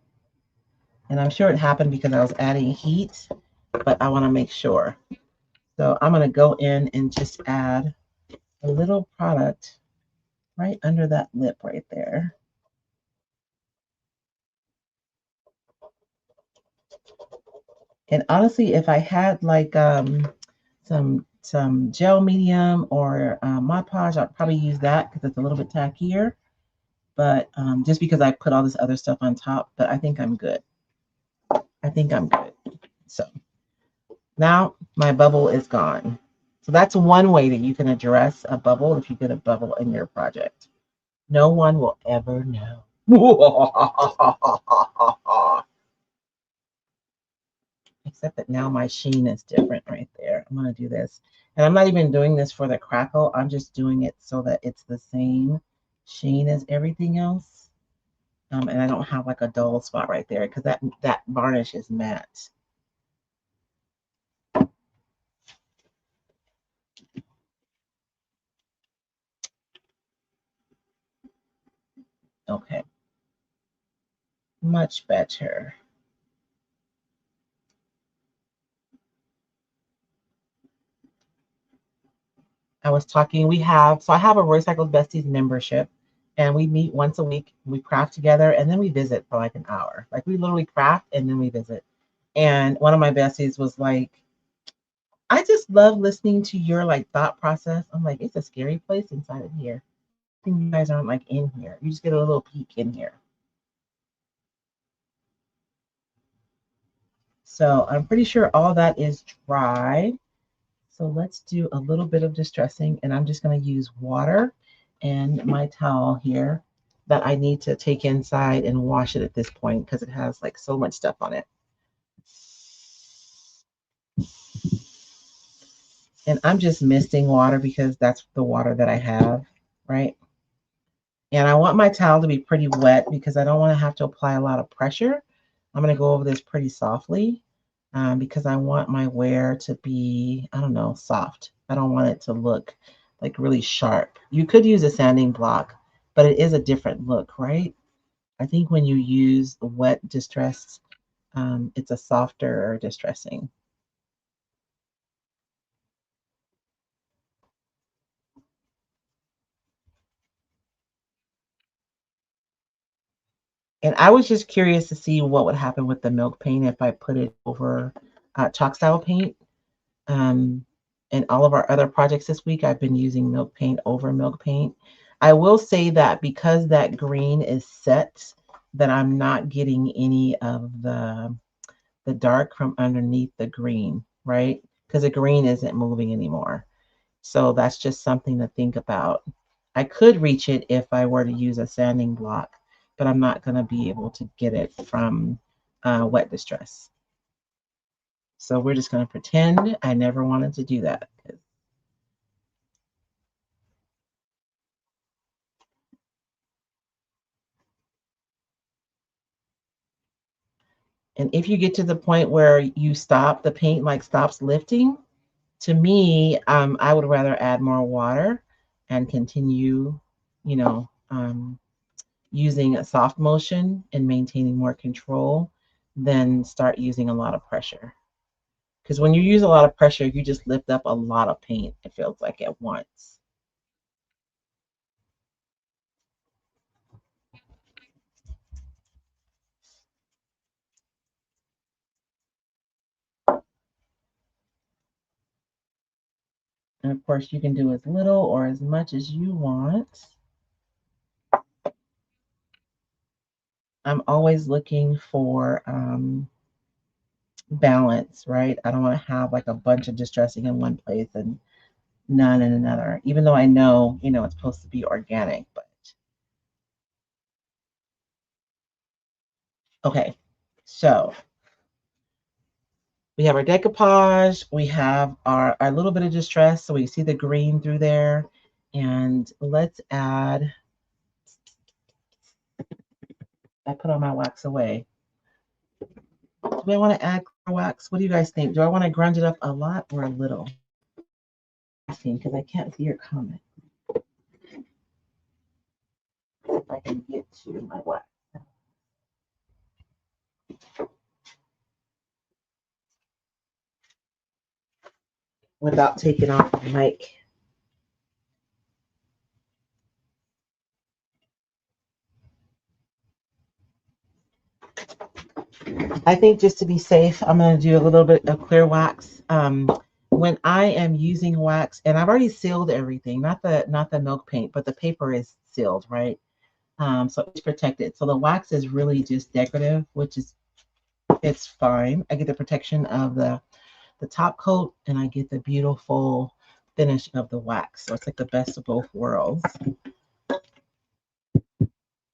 And I'm sure it happened because I was adding heat, but I want to make sure. So I'm going to go in and just add a little product right under that lip right there. And honestly, if I had like some gel medium or Mod Podge, I'd probably use that because it's a little bit tackier. But just because I put all this other stuff on top, but I think I'm good. I think I'm good. So now my bubble is gone. So that's one way that you can address a bubble if you get a bubble in your project. No one will ever know. Except that now my sheen is different right there. I'm going to do this. And I'm not even doing this for the crackle. I'm just doing it so that it's the same sheen as everything else. And I don't have like a dull spot right there because that varnish is matte. Okay. Much better. I was talking, I have a Roycycled Besties membership and we meet once a week. We craft together and then we visit for like an hour. Like we literally craft and then we visit. And one of my besties was like, I just love listening to your like thought process. I'm like, it's a scary place inside of here. I think you guys aren't like in here. You just get a little peek in here. So I'm pretty sure all that is dry. So let's do a little bit of distressing, and I'm just going to use water and my towel here that I need to take inside and wash it at this point because it has like so much stuff on it. And I'm just misting water because that's the water that I have, right? And I want my towel to be pretty wet because I don't want to have to apply a lot of pressure. I'm going to go over this pretty softly because I want my wear to be, I don't know, soft. I don't want it to look like really sharp. You could use a sanding block, but it is a different look, right? I think when you use wet distress, it's a softer distressing. And I was just curious to see what would happen with the milk paint if I put it over chalk style paint. Um, in all of our other projects this week, I've been using milk paint over milk paint. I will say that because that green is set, that I'm not getting any of the dark from underneath the green, right? Because the green isn't moving anymore. So that's just something to think about. I could reach it if I were to use a sanding block, but I'm not going to be able to get it from wet distress. So we're just going to pretend I never wanted to do that. And if you get to the point where you stop, the paint like stops lifting, to me, I would rather add more water and continue, you know, using a soft motion and maintaining more control than start using a lot of pressure. Because when you use a lot of pressure, you just lift up a lot of paint, it feels like at once. And of course, you can do as little or as much as you want. I'm always looking for balance, right? I don't want to have like a bunch of distressing in one place and none in another, even though I know, it's supposed to be organic, but okay. So we have our decoupage, we have our little bit of distress, so we see the green through there. And let's add I put all my wax away. Do I want to add clear wax? What do you guys think? Do I want to grunge it up a lot or a little? Because I can't see your comment. If I can get to my wax. Without taking off the mic. I think just to be safe, I'm going to do a little bit of clear wax. When I am using wax, and I've already sealed everything, not the milk paint, but the paper is sealed, right? So it's protected. So the wax is really just decorative, which is, it's fine. I get the protection of the top coat, and I get the beautiful finish of the wax. So it's like the best of both worlds.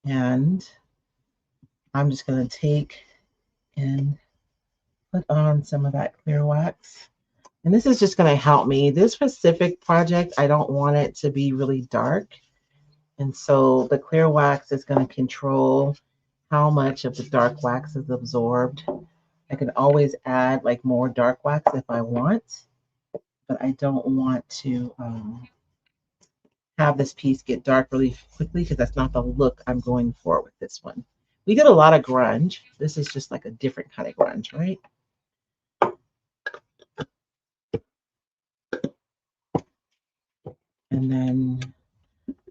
And I'm just going to take and put on some of that clear wax. And this is just going to help me. This specific project, I don't want it to be really dark. And so the clear wax is going to control how much of the dark wax is absorbed. I can always add like more dark wax if I want, but I don't want to have this piece get dark really quickly because that's not the look I'm going for with this one. We did a lot of grunge. This is just like a different kind of grunge, right? And then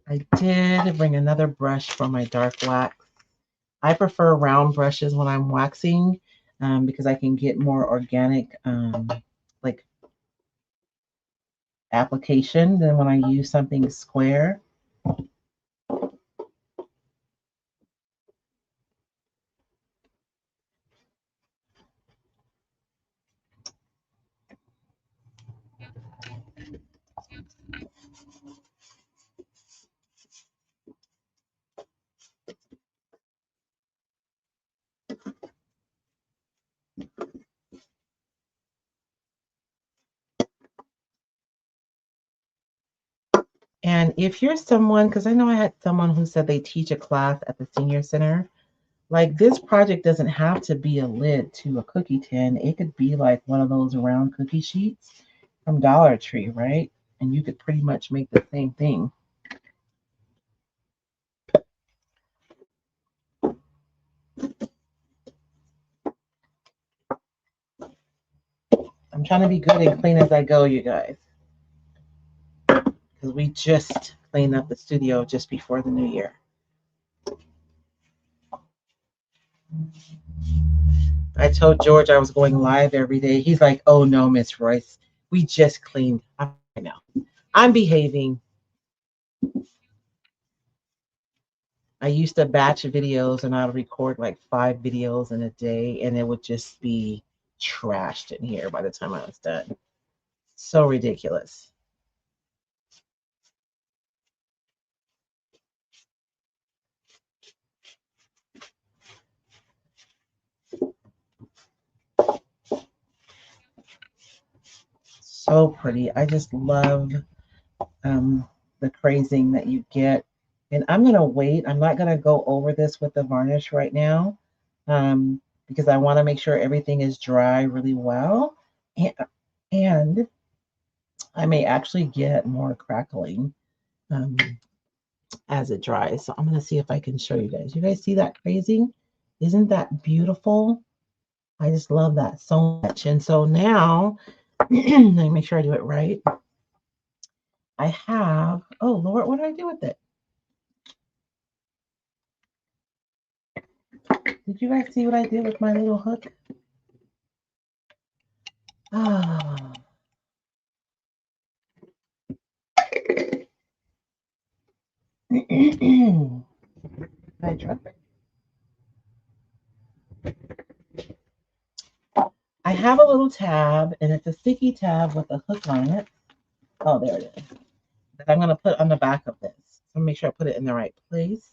I did bring another brush for my dark wax. I prefer round brushes when I'm waxing because I can get more organic like application than when I use something square. And if you're someone, because I know I had someone who said they teach a class at the senior center, like this project doesn't have to be a lid to a cookie tin. It could be like one of those round cookie sheets from Dollar Tree, right? And you could pretty much make the same thing. I'm trying to be good and clean as I go, you guys. Because we just cleaned up the studio just before the new year. I told George I was going live every day. He's like, oh no, Miss Royce, we just cleaned. I know. I'm behaving. I used to batch videos and I'd record like 5 videos in a day and it would just be trashed in here by the time I was done. So ridiculous. So pretty. I just love the crazing that you get. And I'm going to wait. I'm not going to go over this with the varnish right now because I want to make sure everything is dry really well. And I may actually get more crackling as it dries. So I'm going to see if I can show you guys. You guys see that crazing? Isn't that beautiful? I just love that so much. And so now, let me make sure I do it right. I have, oh Lord, what do I do with it? Did you guys see what I did with my little hook? Ah. I drop it. I have a little tab, and it's a sticky tab with a hook on it. Oh, there it is. That I'm going to put on the back of this. So make sure I put it in the right place.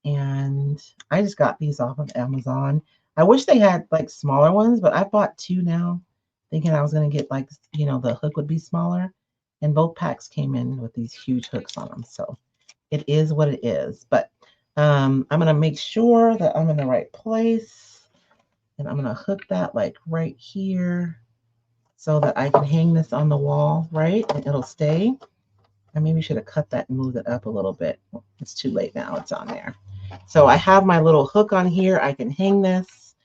And I just got these off of Amazon. I wish they had like smaller ones, but I bought 2 now, thinking I was going to get like, you know, the hook would be smaller. And both packs came in with these huge hooks on them. So it is what it is. But I'm going to make sure that I'm in the right place. And I'm going to hook that like right here so that I can hang this on the wall, right? And it'll stay. I maybe should have cut that and moved it up a little bit. It's too late now. It's on there. So I have my little hook on here. I can hang this.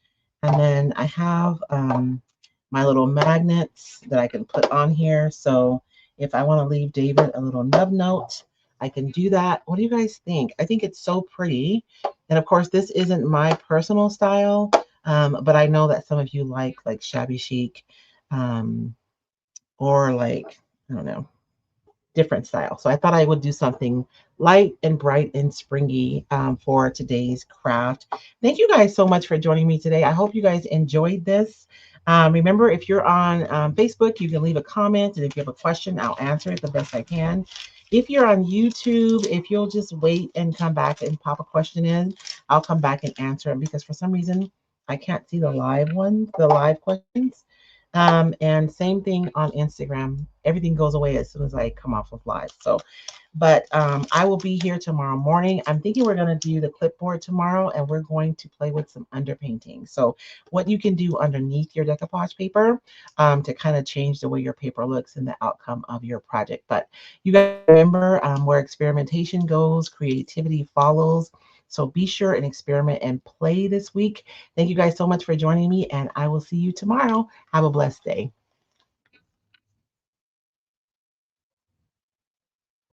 And then I have my little magnets that I can put on here. So if I want to leave David a little nub note, I can do that. What do you guys think? I think it's so pretty. And of course, this isn't my personal style, but I know that some of you like shabby chic, um, or like, I don't know, different style. So I thought I would do something light and bright and springy for today's craft. Thank you guys so much for joining me today. I hope you guys enjoyed this. Remember, if you're on Facebook, you can leave a comment. And if you have a question, I'll answer it the best I can. If you're on YouTube, if you'll just wait and come back and pop a question in, I'll come back and answer it because for some reason I can't see the live ones, the live questions. And same thing on Instagram. Everything goes away as soon as I come off of live. So, but I will be here tomorrow morning. I'm thinking we're going to do the clipboard tomorrow and we're going to play with some underpainting. So, what you can do underneath your decoupage paper to kind of change the way your paper looks and the outcome of your project. But you guys remember where experimentation goes, creativity follows. So be sure and experiment and play this week. Thank you guys so much for joining me, and I will see you tomorrow. Have a blessed day.